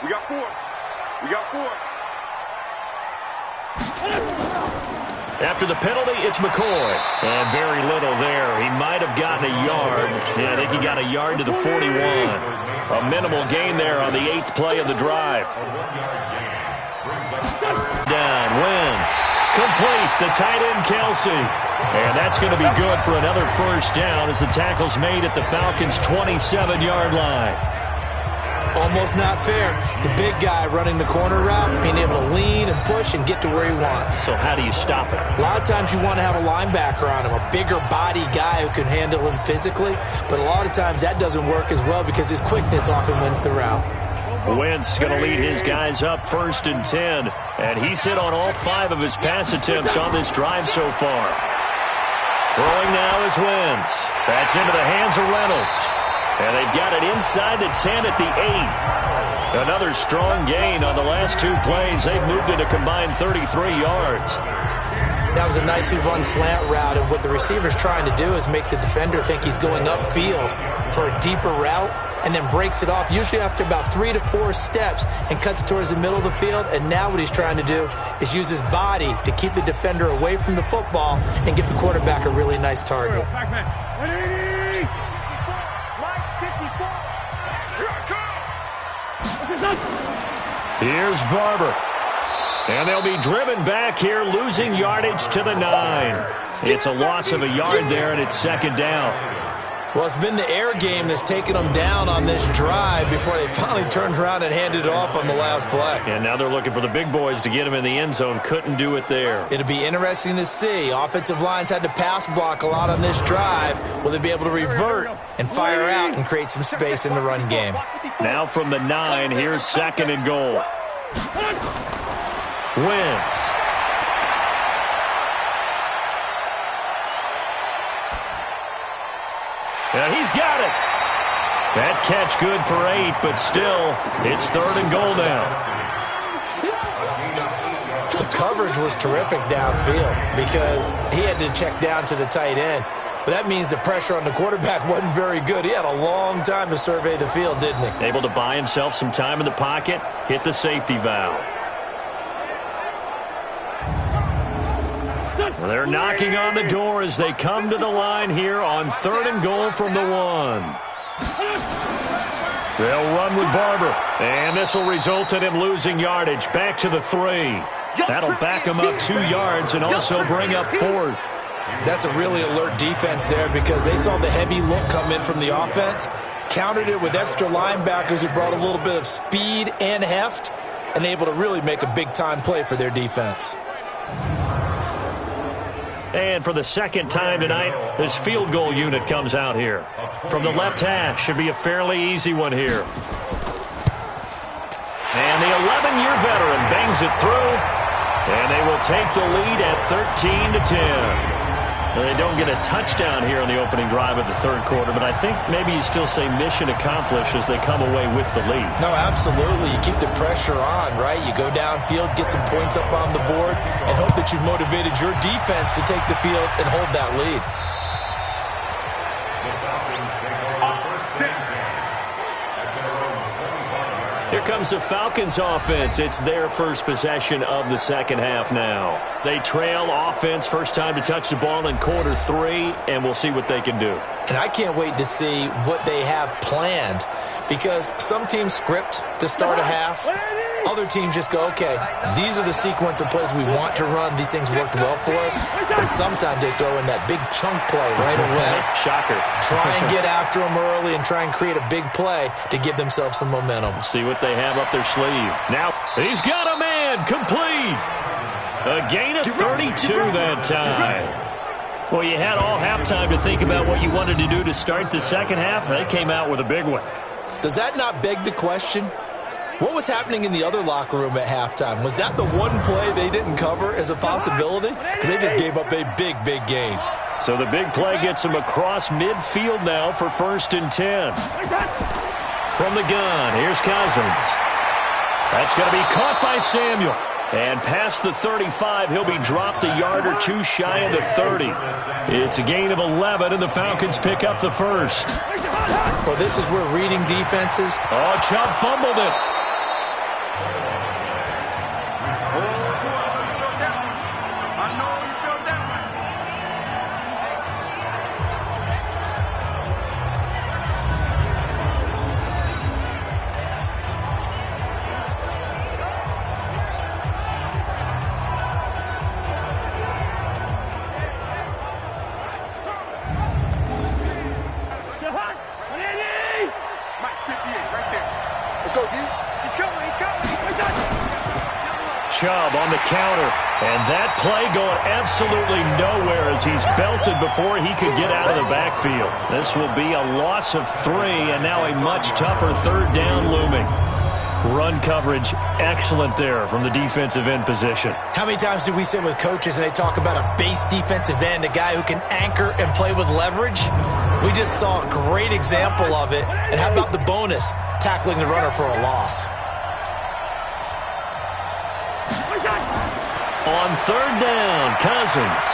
[SPEAKER 4] We got 4. We got 4.
[SPEAKER 2] After the penalty, it's McCoy. And very little there. He might have gotten a yard. Yeah, I think he got a yard to the 41. A minimal gain there on the 8th play of the drive. Down, Wentz. Complete, the tight end, Kelsey. And that's going to be good for another first down as the tackle's made at the Falcons' 27-yard line.
[SPEAKER 3] Almost not fair. The big guy running the corner route, being able to lean and push and get to where he wants.
[SPEAKER 2] So how do you stop it?
[SPEAKER 3] A lot of times you want to have a linebacker on him, a bigger body guy who can handle him physically. But a lot of times that doesn't work as well because his quickness often wins the route.
[SPEAKER 2] Wentz going to lead his guys up 1st and 10. And he's hit on all 5 of his pass attempts on this drive so far. Throwing now is Wentz. That's into the hands of Reynolds. And they've got it inside the 10 at the 8. Another strong gain on the last 2 plays. They've moved it a combined 33 yards.
[SPEAKER 3] That was a nicely run slant route, and what the receiver's trying to do is make the defender think he's going upfield for a deeper route, and then breaks it off, usually after about 3 to 4 steps, and cuts towards the middle of the field. And now what he's trying to do is use his body to keep the defender away from the football and give the quarterback a really nice target.
[SPEAKER 2] Here's Barber. And they'll be driven back here, losing yardage to the 9. It's a loss of a yard there, and it's second down.
[SPEAKER 3] Well, it's been the air game that's taken them down on this drive before they finally turned around and handed it off on the last play.
[SPEAKER 2] And now they're looking for the big boys to get them in the end zone. Couldn't do it there.
[SPEAKER 3] It'll be interesting to see. Offensive lines had to pass block a lot on this drive. Will they be able to revert and fire out and create some space in the run game?
[SPEAKER 2] Now from the 9, here's second and goal. Wentz. And he's got it. That catch good for 8, but still, it's third and goal now.
[SPEAKER 3] The coverage was terrific downfield because he had to check down to the tight end. But that means the pressure on the quarterback wasn't very good. He had a long time to survey the field, didn't he?
[SPEAKER 2] Able to buy himself some time in the pocket, hit the safety valve. Well, they're knocking on the door as they come to the line here on third and goal from the 1. They'll run with Barber, and this will result in him losing yardage back to the 3. That'll back him up 2 yards and also bring up 4th.
[SPEAKER 3] That's a really alert defense there because they saw the heavy look come in from the offense, countered it with extra linebackers who brought a little bit of speed and heft, and able to really make a big-time play for their defense.
[SPEAKER 2] And for the second time tonight, this field goal unit comes out here. From the left hash, should be a fairly easy one here. And the 11-year veteran bangs it through, and they will take the lead at 13-10. They don't get a touchdown here on the opening drive of the third quarter, but I think maybe you still say mission accomplished as they come away with the lead.
[SPEAKER 3] No, absolutely. You keep the pressure on, right? You go downfield, get some points up on the board, and hope that you've motivated your defense to take the field and hold that lead.
[SPEAKER 2] Here comes the Falcons offense. It's their first possession of the second half now. They trail offense, first time to touch the ball in quarter 3, and we'll see what they can do.
[SPEAKER 3] And I can't wait to see what they have planned because some teams script to start a half. Other teams just go, okay, these are the sequence of plays we want to run. These things worked well for us. And sometimes they throw in that big chunk play right away.
[SPEAKER 2] Shocker.
[SPEAKER 3] Try and get after them early and try and create a big play to give themselves some momentum.
[SPEAKER 2] See what they have up their sleeve. Now, he's got a man complete. A gain of 32 that time. Well, you had all halftime to think about what you wanted to do to start the second half. They came out with a big one.
[SPEAKER 3] Does that not beg the question? What was happening in the other locker room at halftime? Was that the one play they didn't cover as a possibility? Because they just gave up a big, big gain.
[SPEAKER 2] So the big play gets them across midfield now for 1st and 10. From the gun, here's Cousins. That's going to be caught by Samuel. And past the 35, he'll be dropped a yard or 2 shy of the 30. It's a gain of 11, and the Falcons pick up the first.
[SPEAKER 3] Well, this is where reading defenses.
[SPEAKER 2] Oh, Chubb fumbled it. Chubb on the counter, and that play going absolutely nowhere as he's belted before he could get out of the backfield. This will be a loss of 3, and now a much tougher third down looming. Run coverage excellent there from the defensive end position.
[SPEAKER 3] How many times do we sit with coaches and they talk about a base defensive end, a guy who can anchor and play with leverage? We just saw a great example of it. And how about the bonus, tackling the runner for a loss?
[SPEAKER 2] On third down, Cousins.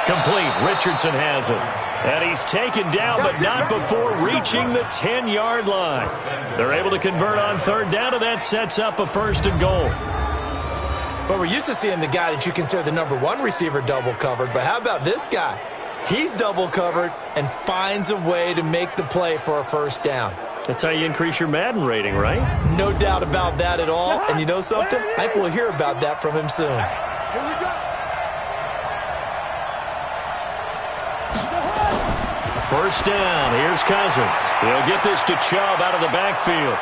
[SPEAKER 2] Complete. Richardson has it. And he's taken down, but not before reaching the 10-yard line. They're able to convert on third down, and that sets up a 1st and goal.
[SPEAKER 3] But we're used to seeing the guy that you consider the #1 receiver double covered. But how about this guy? He's double covered and finds a way to make the play for a first down.
[SPEAKER 2] That's how you increase your Madden rating, right?
[SPEAKER 3] No doubt about that at all. And you know something? I think we'll hear about that from him soon.
[SPEAKER 4] Here we go.
[SPEAKER 2] First down. Here's Cousins. He'll get this to Chubb out of the backfield.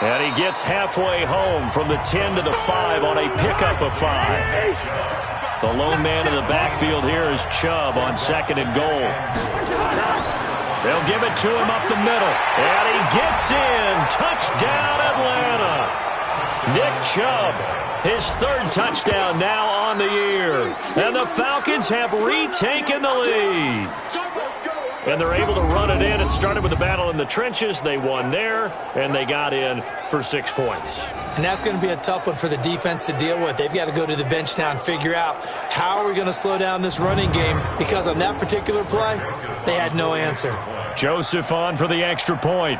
[SPEAKER 2] And he gets halfway home from the 10 to the 5 on a pickup of 5. The lone man in the backfield here is Chubb on 2nd and goal. They'll give it to him up the middle. And he gets in. Touchdown, Atlanta. Nick Chubb, his 3rd touchdown now on the year. And the Falcons have retaken the lead. And they're able to run it in. It started with a battle in the trenches. They won there, and they got in for 6 points.
[SPEAKER 3] And that's going to be a tough one for the defense to deal with. They've got to go to the bench now and figure out how are we going to slow down this running game, because on that particular play, they had no answer.
[SPEAKER 2] Joseph on for the extra point.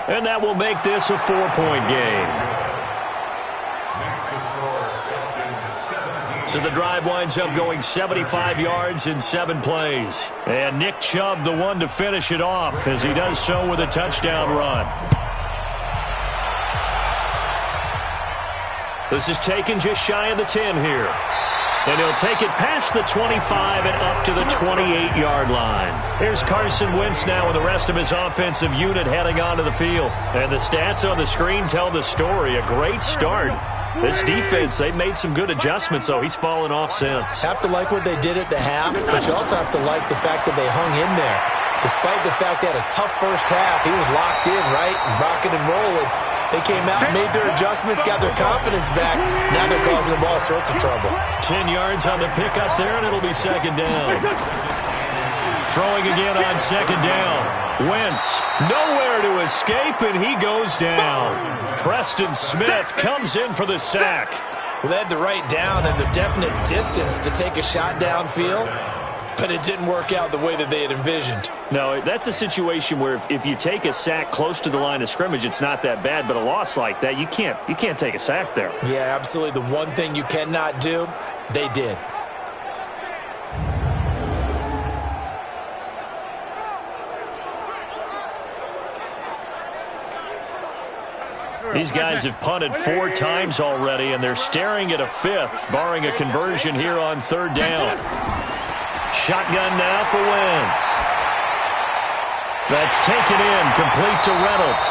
[SPEAKER 2] And that will make this a 4-point game. So the drive winds up going 75 yards in 7 plays. And Nick Chubb, the one to finish it off, as he does so with a touchdown run. This is taken just shy of the 10 here. And he'll take it past the 25 and up to the 28-yard line. Here's Carson Wentz now with the rest of his offensive unit heading onto the field. And the stats on the screen tell the story. A great start. This defense, they've made some good adjustments, so he's fallen off since.
[SPEAKER 3] Have to like what they did at the half, but you also have to like the fact that they hung in there. Despite the fact they had a tough first half, he was locked in, right, and rocking and rolling. They came out, made their adjustments, got their confidence back. Now they're causing them all sorts of trouble.
[SPEAKER 2] 10 yards on the pickup there, and it'll be 2nd down. Throwing again on 2nd down. Wentz, nowhere to escape, and he goes down. Preston Smith comes in for the sack.
[SPEAKER 3] Well, they had the right down and the definite distance to take a shot downfield, but it didn't work out the way that they had envisioned.
[SPEAKER 2] No, that's a situation where if you take a sack close to the line of scrimmage, it's not that bad, but a loss like that, you can't take a sack there.
[SPEAKER 3] Yeah, absolutely. The one thing you cannot do, they did.
[SPEAKER 2] These guys have punted 4 times already, and they're staring at a 5th, barring a conversion here on 3rd down. Shotgun now for Wentz. That's taken in, complete to Reynolds.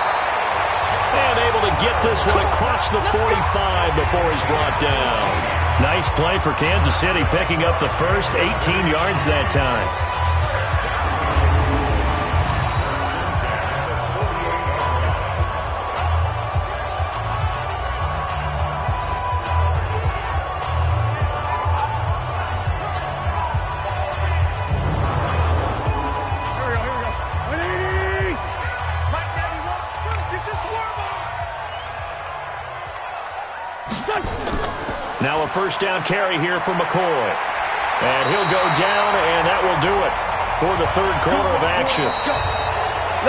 [SPEAKER 2] And able to get this one across the 45 before he's brought down. Nice play for Kansas City, picking up the first 18 yards that time. Now a first down carry here for McCoy. And he'll go down, and that will do it for the 3rd quarter of action.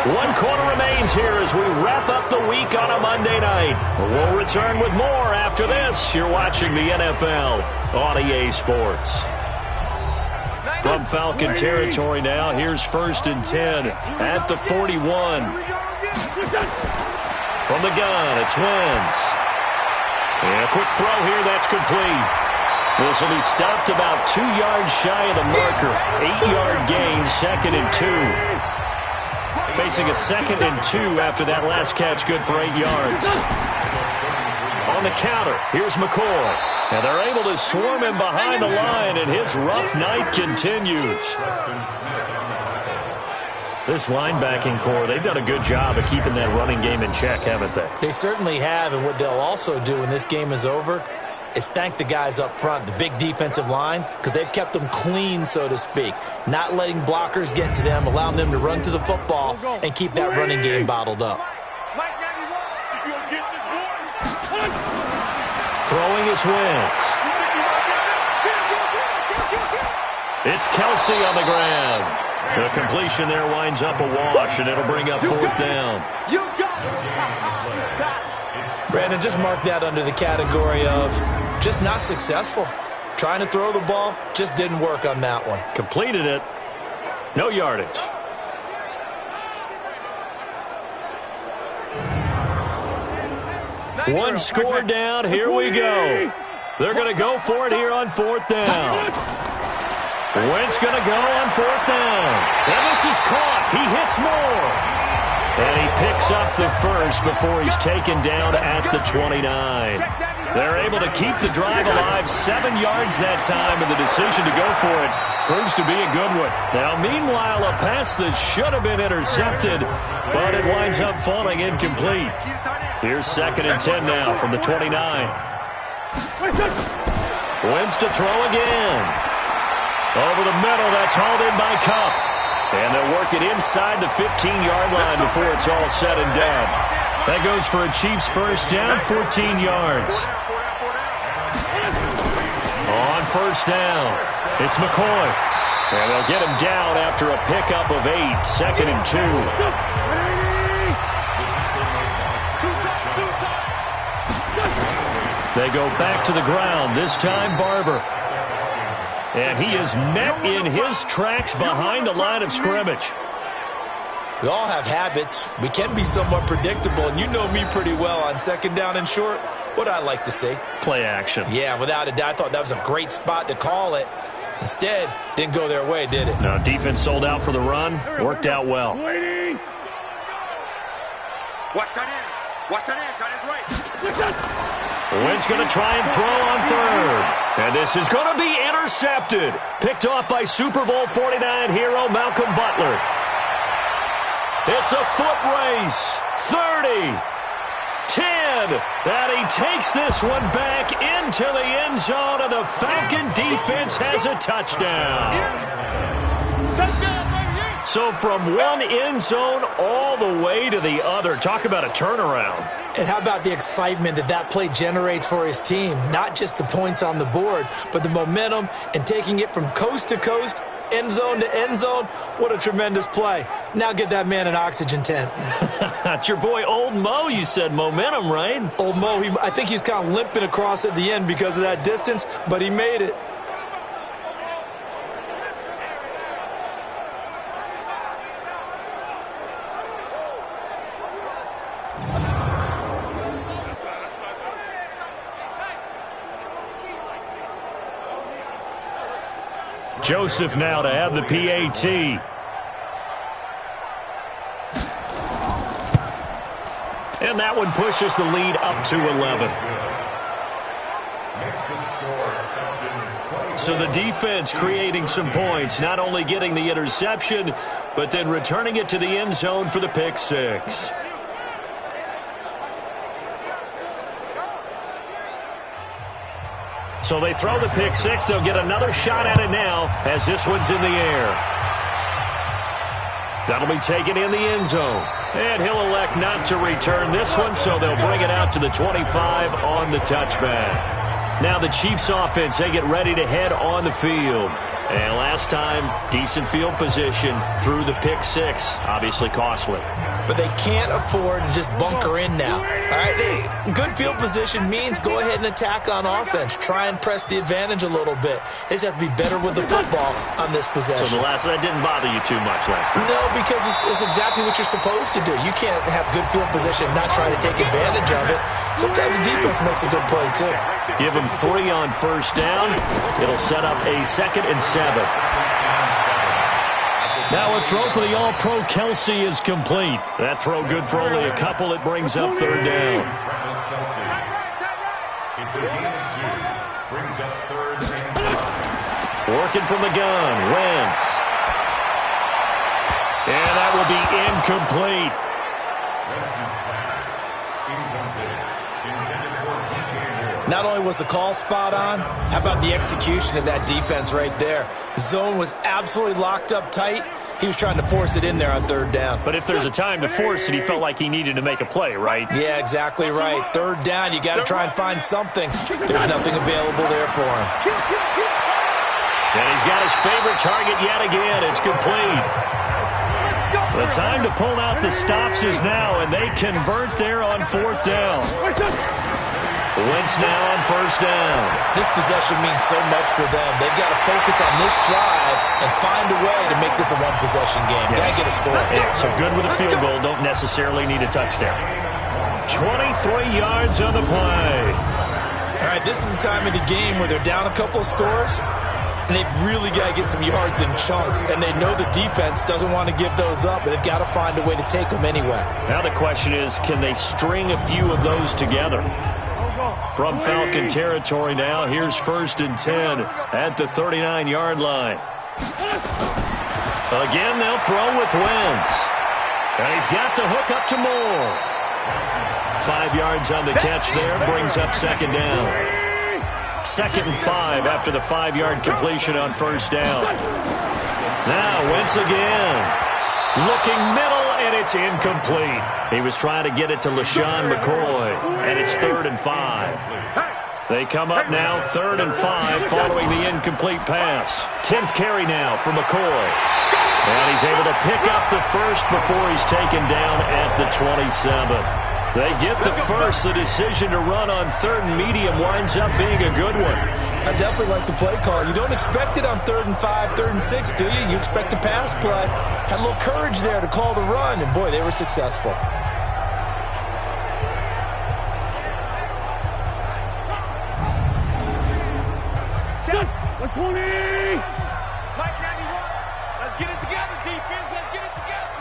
[SPEAKER 2] 1 quarter remains here as we wrap up the week on a Monday night. We'll return with more after this. You're watching the NFL on EA Sports. From Falcon territory now, here's 1st and 10 at the 41. From the gun, it's Wentz. And a quick throw here, that's complete. This will be stopped about 2 yards shy of the marker. 8-yard gain, 2nd and 2. Facing a 2nd and 2 after that last catch, good for 8 yards. On the counter, here's McCoy. And they're able to swarm him behind the line, and his rough night continues. This linebacking core, they've done a good job of keeping that running game in check, haven't they?
[SPEAKER 3] They certainly have, and what they'll also do when this game is over is thank the guys up front, the big defensive line, because they've kept them clean, so to speak. Not letting blockers get to them, allowing them to run to the football and keep that running game bottled up.
[SPEAKER 2] Throwing is Wentz. It's Kelsey on the ground. The completion there winds up a wash, and it'll bring up 4th down.
[SPEAKER 3] Brandon, just mark that under the category of just not successful. Trying to throw the ball, just didn't work on that one.
[SPEAKER 2] Completed it. No yardage. One score down. Here we go. They're going to go for it here on 4th down. Wentz going to go on 4th down. And this is caught. He hits more. And he picks up the first before he's taken down at the 29. They're able to keep the drive alive, 7 yards that time, and the decision to go for it proves to be a good one. Now, meanwhile, a pass that should have been intercepted, but it winds up falling incomplete. Here's 2nd and 10 now from the 29. Wentz to throw again. Over the middle, that's hauled in by Cup. And they'll work it inside the 15-yard line before it's all said and done. That goes for a Chiefs first down, 14 yards. On 1st down, it's McCoy. And they'll get him down after a pickup of 8, 2nd and 2. They go back to the ground, this time Barber. And he is met in his tracks behind the line of scrimmage.
[SPEAKER 3] We all have habits. We can be somewhat predictable, and you know me pretty well on 2nd down and short. What I like to see.
[SPEAKER 2] Play action.
[SPEAKER 3] Yeah, without a doubt. I thought that was a great spot to call it. Instead, didn't go their way, did it?
[SPEAKER 2] No, defense sold out for the run. Worked out well.
[SPEAKER 4] Watch that in. Watch that in. On his right.
[SPEAKER 2] Wentz going to try and throw on 3rd. And this is going to be intercepted. Picked off by Super Bowl 49 hero Malcolm Butler. It's a foot race. 30. 10. And he takes this one back into the end zone, and the Falcon defense has a touchdown. So from one end zone all the way to the other. Talk about a turnaround.
[SPEAKER 3] And how about the excitement that play generates for his team? Not just the points on the board, but the momentum and taking it from coast to coast, end zone to end zone. What a tremendous play. Now get that man an oxygen tent.
[SPEAKER 2] It's your boy Old Mo, you said. Momentum, right?
[SPEAKER 3] Old Mo, I think he's kind of limping across at the end because of that distance, but he made it.
[SPEAKER 2] Joseph now to have the PAT. And that one pushes the lead up to 11. So the defense creating some points, not only getting the interception, but then returning it to the end zone for the pick 6. So they throw the pick 6. They'll get another shot at it now as this one's in the air. That'll be taken in the end zone. And he'll elect not to return this one, so they'll bring it out to the 25 on the touchback. Now the Chiefs offense, they get ready to head on the field. And last time, decent field position through the pick 6. Obviously costly.
[SPEAKER 3] But they can't afford to just bunker in now. All right, good field position means go ahead and attack on offense. Try and press the advantage a little bit. They just have to be better with the football on this possession.
[SPEAKER 2] So that didn't bother you too much last time?
[SPEAKER 3] No, because it's exactly what you're supposed to do. You can't have good field position and not try to take advantage of it. Sometimes the defense makes a good play, too.
[SPEAKER 2] Give him 3 on 1st down. It'll set up a 2nd and 7. Now a throw for the All-Pro Kelsey is complete. That throw good for only a couple. It brings up 3rd down. Working from the gun, Wentz. And that will be incomplete.
[SPEAKER 3] Not only was the call spot on, how about the execution of that defense right there? The zone was absolutely locked up tight. He was trying to force it in there on 3rd down.
[SPEAKER 2] But if there's a time to force it, he felt like he needed to make a play, right?
[SPEAKER 3] Yeah, exactly right. 3rd down, you got to try and find something. There's nothing available there for him.
[SPEAKER 2] And he's got his favorite target yet again. It's complete. The time to pull out the stops is now, and they convert there on 4th down. Wentz now on 1st down.
[SPEAKER 3] This possession means so much for them. They've got to focus on this drive and find a way to make this a one-possession game.
[SPEAKER 2] Yes.
[SPEAKER 3] Got to get a score.
[SPEAKER 2] Yeah, so good with a field goal. Don't necessarily need a touchdown. 23 yards on the play.
[SPEAKER 3] All right, this is the time of the game where they're down a couple of scores, and they've really got to get some yards in chunks, and they know the defense doesn't want to give those up, but they've got to find a way to take them anyway.
[SPEAKER 2] Now the question is, can they string a few of those together? From Falcon territory now, here's 1st and 10 at the 39-yard line. Again, they'll throw with Wentz. And he's got the hook up to Moore. 5 yards on the catch there, brings up 2nd down. 2nd and 5 after the 5-yard completion on 1st down. Now Wentz again. Looking middle, and it's incomplete. He was trying to get it to LaShawn McCoy, and it's 3rd and 5. They come up now, 3rd and 5, following the incomplete pass. 10th carry now for McCoy. And he's able to pick up the first before he's taken down at the 27. They get the first. The decision to run on 3rd and medium winds up being a good one.
[SPEAKER 3] I definitely like the play call. You don't expect it on 3rd and 5, 3rd and 6, do you? You expect a pass play. Had a little courage there to call the run, and boy, they were successful.
[SPEAKER 4] Check. 120. Mike 91. Let's get it together, defense. Let's get it together.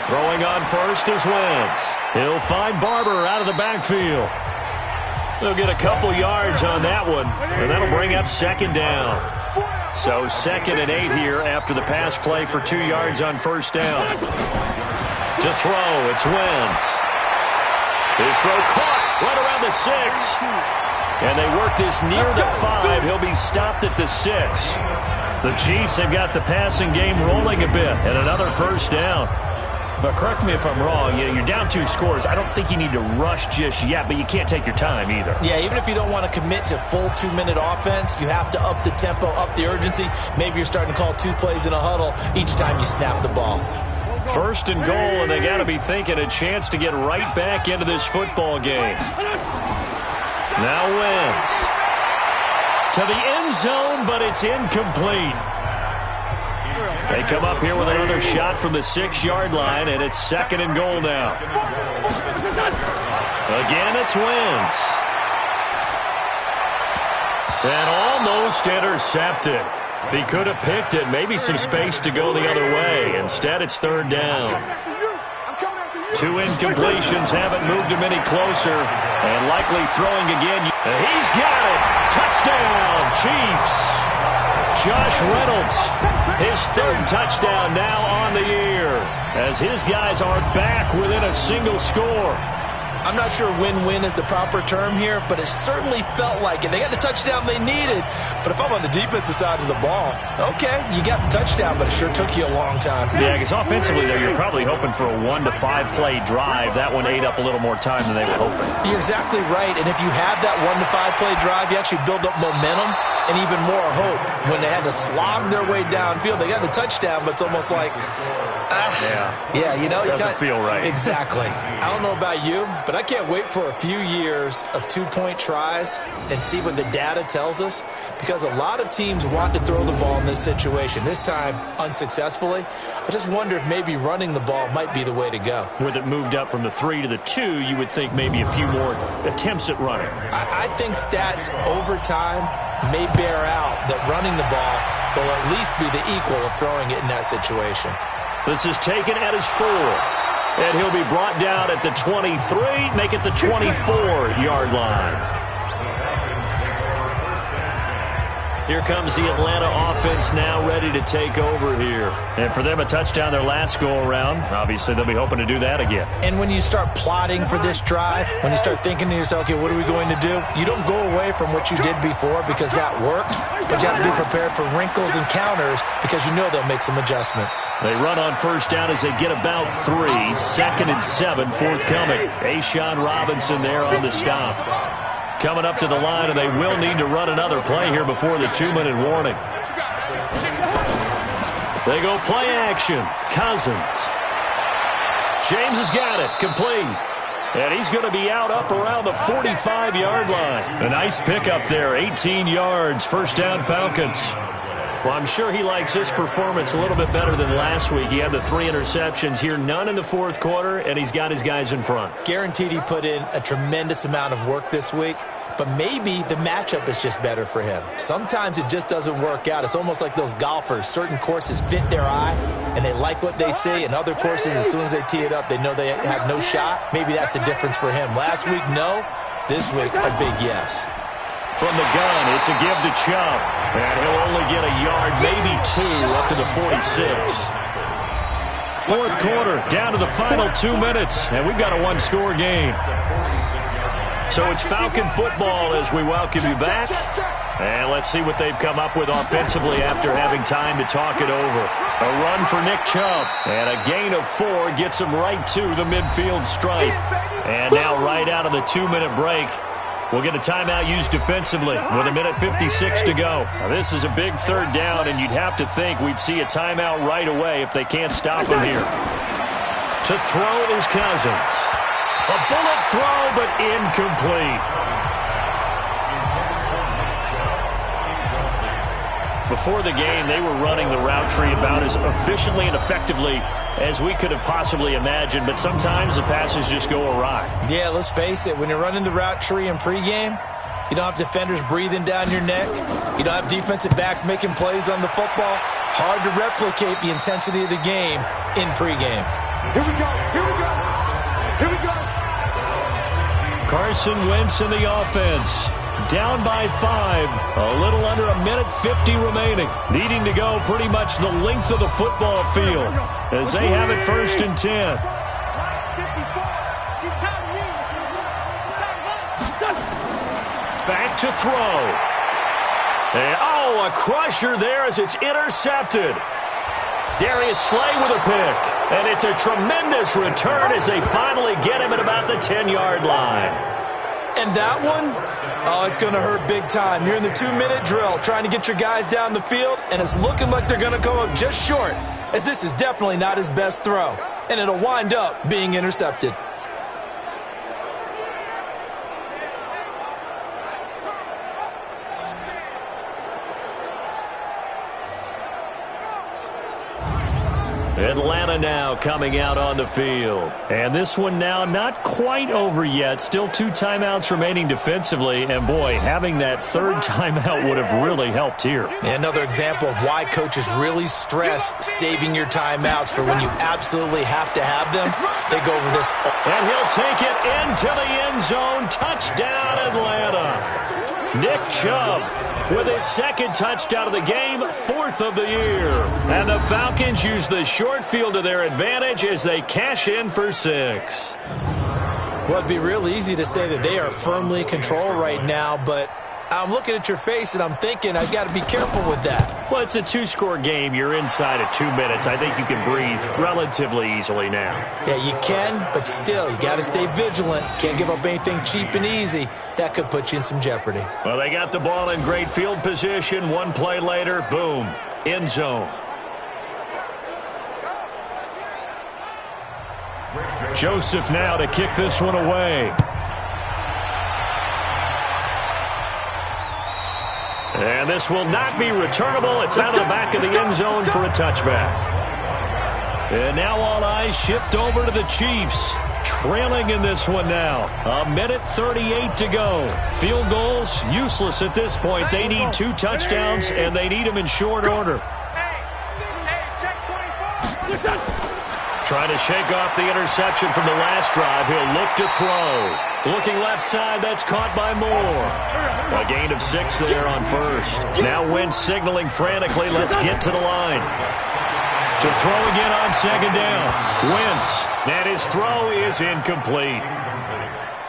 [SPEAKER 2] Throwing on 1st is Wentz. He'll find Barber out of the backfield. They'll get a couple yards on that one, and that'll bring up 2nd down. So 2nd and 8 here after the pass play for 2 yards on 1st down. To throw, it's Wentz. His throw caught right around the 6. And they work this near the 5. He'll be stopped at the 6. The Chiefs have got the passing game rolling a bit, and another 1st down. But correct me if I'm wrong, you're down 2 scores. I don't think you need to rush just yet, but you can't take your time either.
[SPEAKER 3] Yeah, even if you don't want to commit to full 2-minute offense, you have to up the tempo, up the urgency. Maybe you're starting to call 2 plays in a huddle each time you snap the ball.
[SPEAKER 2] 1st and goal, and they got to be thinking a chance to get right back into this football game. Now Wentz. To the end zone, but it's incomplete. They come up here with another shot from the 6-yard line, and it's 2nd and goal now. Again, it's Wentz. And almost intercepted. If he could have picked it, maybe some space to go the other way. Instead, it's 3rd down. 2 incompletions haven't moved him any closer. And likely throwing again. He's got it. Touchdown, Chiefs. Josh Reynolds, his 3rd touchdown now on the year, as his guys are back within a single score.
[SPEAKER 3] I'm not sure win-win is the proper term here, but it certainly felt like it. They got the touchdown they needed, but if I'm on the defensive side of the ball, okay, you got the touchdown, but it sure took you a long time.
[SPEAKER 2] Yeah, because offensively, though, you're probably hoping for a 1 to 5 play drive. That one ate up a little more time than they were hoping.
[SPEAKER 3] You're exactly right, and if you have that 1 to 5 play drive, you actually build up momentum and even more hope. When they had to slog their way downfield, they got the touchdown, but it's almost like, yeah, you know,
[SPEAKER 2] doesn't feel right.
[SPEAKER 3] Exactly. I don't know about you, but I can't wait for a few years of 2-point tries and see what the data tells us, because a lot of teams want to throw the ball in this situation. This time, unsuccessfully. I just wonder if maybe running the ball might be the way to go.
[SPEAKER 2] With it moved up from the 3 to the 2, you would think maybe a few more attempts at running.
[SPEAKER 3] I think stats over time may bear out that running the ball will at least be the equal of throwing it in that situation.
[SPEAKER 2] This is taken at his 4. And he'll be brought down at the 23, make it the 24-yard line. Here comes the Atlanta offense now ready to take over here. And for them, a touchdown their last go-around. Obviously, they'll be hoping to do that again.
[SPEAKER 3] And when you start plotting for this drive, when you start thinking to yourself, okay, what are we going to do? You don't go away from what you did before because that worked, but you have to be prepared for wrinkles and counters because you know they'll make some adjustments.
[SPEAKER 2] They run on 1st down as they get about 3. 2nd and 7 forthcoming. A'Shawn Robinson there on the stop. Coming up to the line, and they will need to run another play here before the 2-minute warning. They go play action. Cousins. James has got it. Complete. And he's going to be out up around the 45-yard line. A nice pickup there. 18 yards. First down, Falcons. Well, I'm sure he likes his performance a little bit better than last week. He had the 3 interceptions here, none in the fourth quarter, and he's got his guys in front.
[SPEAKER 3] Guaranteed he put in a tremendous amount of work this week, but maybe the matchup is just better for him. Sometimes it just doesn't work out. It's almost like those golfers. Certain courses fit their eye, and they like what they see, and other courses, as soon as they tee it up, they know they have no shot. Maybe that's the difference for him. Last week, no. This week, a big yes.
[SPEAKER 2] From the gun, it's a give to Chubb. And he'll only get a yard, maybe 2, up to the 46. Fourth quarter, down to the final 2 minutes, and we've got a one-score game. So it's Falcon football as we welcome you back. And let's see what they've come up with offensively after having time to talk it over. A run for Nick Chubb. And a gain of 4 gets him right to the midfield stripe. And now right out of the 2-minute break, we'll get a timeout used defensively with 1:56 to go. Now, this is a big third down, and you'd have to think we'd see a timeout right away if they can't stop him here. To throw is Cousins. A bullet throw, but incomplete. Before the game, they were running the route tree about as efficiently and effectively as we could have possibly imagined, but sometimes the passes just go awry.
[SPEAKER 3] Yeah, let's face it. When you're running the route tree in pregame, you don't have defenders breathing down your neck. You don't have defensive backs making plays on the football. Hard to replicate the intensity of the game in pregame.
[SPEAKER 4] Here we go. Here we go. Here we go.
[SPEAKER 2] Carson Wentz in the offense. Down by 5. A little under 1:50 remaining. Needing to go pretty much the length of the football field as they have it 1st and 10. Back to throw. And, a crusher there as it's intercepted. Darius Slay with a pick. And it's a tremendous return as they finally get him at about the 10-yard line.
[SPEAKER 3] And that one, it's going to hurt big time. You're in the 2-minute drill trying to get your guys down the field, and it's looking like they're going to come up just short, as this is definitely not his best throw. And it'll wind up being intercepted.
[SPEAKER 2] Atlanta now coming out on the field. And this one now not quite over yet. Still 2 timeouts remaining defensively. And, boy, having that 3rd timeout would have really helped here.
[SPEAKER 3] Another example of why coaches really stress saving your timeouts for when you absolutely have to have them. They go over this.
[SPEAKER 2] And he'll take it into the end zone. Touchdown, Atlanta. Nick Chubb with his 2nd touchdown of the game, 4th of the year. And the Falcons use the short field to their advantage as they cash in for 6.
[SPEAKER 3] Well, it'd be real easy to say that they are firmly in control right now, but I'm looking at your face and I'm thinking I've got to be careful with that.
[SPEAKER 2] Well, it's a 2-score game. You're inside of 2 minutes. I think you can breathe relatively easily now.
[SPEAKER 3] Yeah, you can, but still, you got to stay vigilant. Can't give up anything cheap and easy. That could put you in some jeopardy.
[SPEAKER 2] Well, they got the ball in great field position. 1 play later, boom, end zone. Joseph now to kick this one away. And this will not be returnable. It's out of the back of the end zone for a touchback. And now all eyes shift over to the Chiefs. Trailing in this one now. 1:38 to go. Field goals, useless at this point. They need 2 touchdowns, and they need them in short order. Trying to shake off the interception from the last drive. He'll look to throw. Looking left side, that's caught by Moore. A gain of 6 there on 1st. Now Wentz signaling frantically, let's get to the line. To throw again on 2nd down. Wentz, and his throw is incomplete.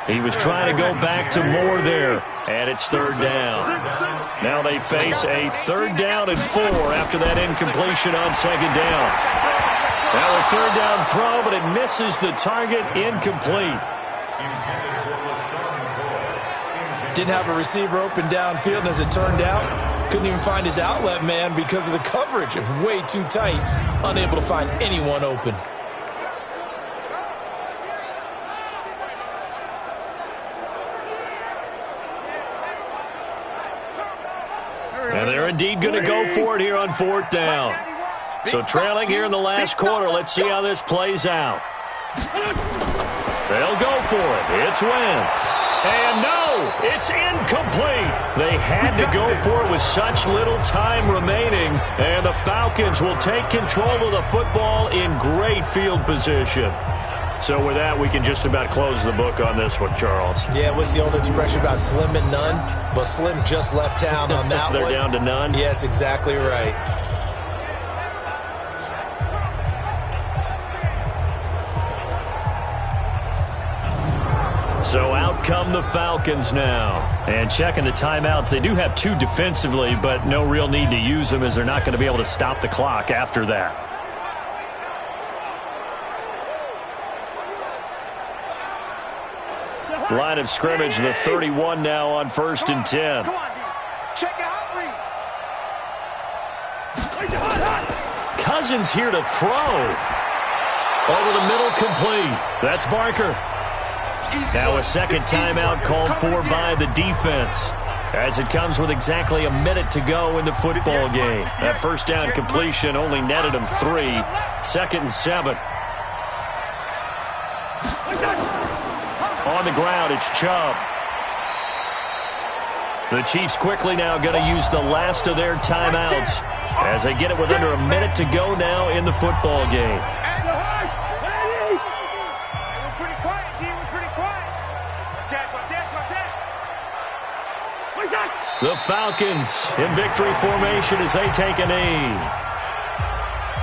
[SPEAKER 2] He was trying to go back to Moore there, and it's 3rd down. Now they face a 3rd down and 4 after that incompletion on 2nd down. Now a 3rd down throw, but it misses the target, incomplete.
[SPEAKER 3] Didn't have a receiver open downfield, and as it turned out, Couldn't even find his outlet man because of the coverage. It was way too tight. Unable to find anyone open.
[SPEAKER 2] And they're indeed going to go for it here on 4th down. So trailing here in the last quarter. Let's see how this plays out. They'll go for it. It's Wentz. And no, it's incomplete. They had to go for it with such little time remaining. And the Falcons will take control of the football in great field position. So with that, we can just about close the book on this one, Charles.
[SPEAKER 3] Yeah, what's the old expression about slim and none? Well, Slim just left town on that
[SPEAKER 2] They're
[SPEAKER 3] one.
[SPEAKER 2] down to none?
[SPEAKER 3] Yes, exactly right.
[SPEAKER 2] So out come the Falcons now. And checking the timeouts, they do have 2 defensively, but no real need to use them as they're not going to be able to stop the clock after that. Line of scrimmage, the 31 now on 1st and 10.
[SPEAKER 4] Come on, D. Check out read.
[SPEAKER 2] Cousins here to throw. Over the middle, complete. That's Barker. Now a second timeout called for by the defense, as it comes with exactly a minute to go in the football game. That first down completion only netted them 3. 2nd and 7. On the ground, it's Chubb. The Chiefs quickly now going to use the last of their timeouts as they get it with under a minute to go now in the football game.
[SPEAKER 4] We're pretty quiet, D. We're pretty quiet. Watch that.
[SPEAKER 2] The Falcons in victory formation as they take a knee.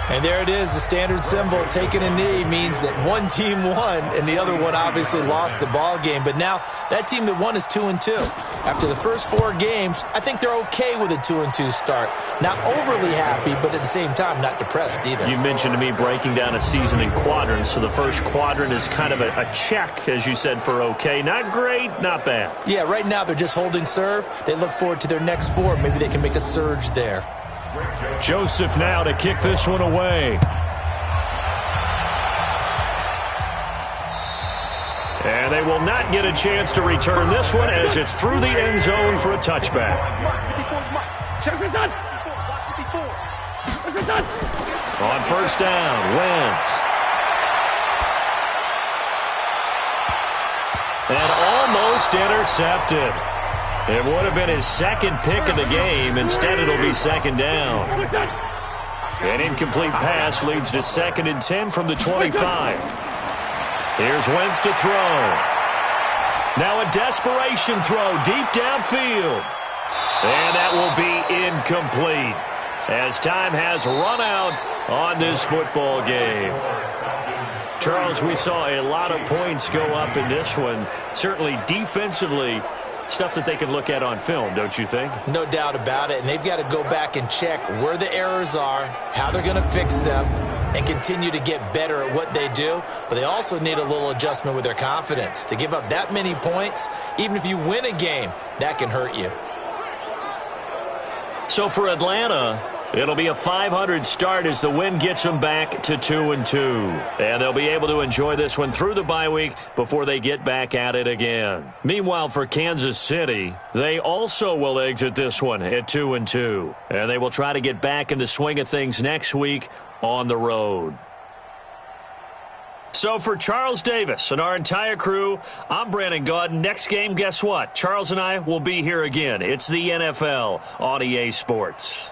[SPEAKER 3] And there it is, the standard symbol. Taking a knee means that one team won and the other one obviously lost the ball game. But now that team that won is 2-2. After the first 4 games, I think they're okay with a 2-2 start. Not overly happy, but at the same time, not depressed either.
[SPEAKER 2] You mentioned to me breaking down a season in quadrants. So the first quadrant is kind of a check, as you said, for okay. Not great, not bad.
[SPEAKER 3] Yeah, right now they're just holding serve. They look forward to their next 4. Maybe they can make a surge there.
[SPEAKER 2] Joseph now to kick this one away. And they will not get a chance to return this one as it's through the end zone for a touchback. On first down, Wentz. And almost intercepted. It would have been his second pick of the game. Instead, it'll be 2nd down. An incomplete pass leads to 2nd and 10 from the 25. Here's Wentz to throw. Now a desperation throw deep downfield. And that will be incomplete as time has run out on this football game. Charles, we saw a lot of points go up in this one. Certainly defensively, stuff that they can look at on film, don't you think?
[SPEAKER 3] No doubt about it, and they've got to go back and check where the errors are, how they're going to fix them, and continue to get better at what they do. But they also need a little adjustment with their confidence. To give up that many points, even if you win a game, that can hurt you.
[SPEAKER 2] So for Atlanta, it'll be a .500 start as the win gets them back to 2-2. And they'll be able to enjoy this one through the bye week before they get back at it again. Meanwhile, for Kansas City, they also will exit this one at 2-2. And they will try to get back in the swing of things next week on the road. So for Charles Davis and our entire crew, I'm Brandon Gaudin. Next game, guess what? Charles and I will be here again. It's the NFL on EA Sports.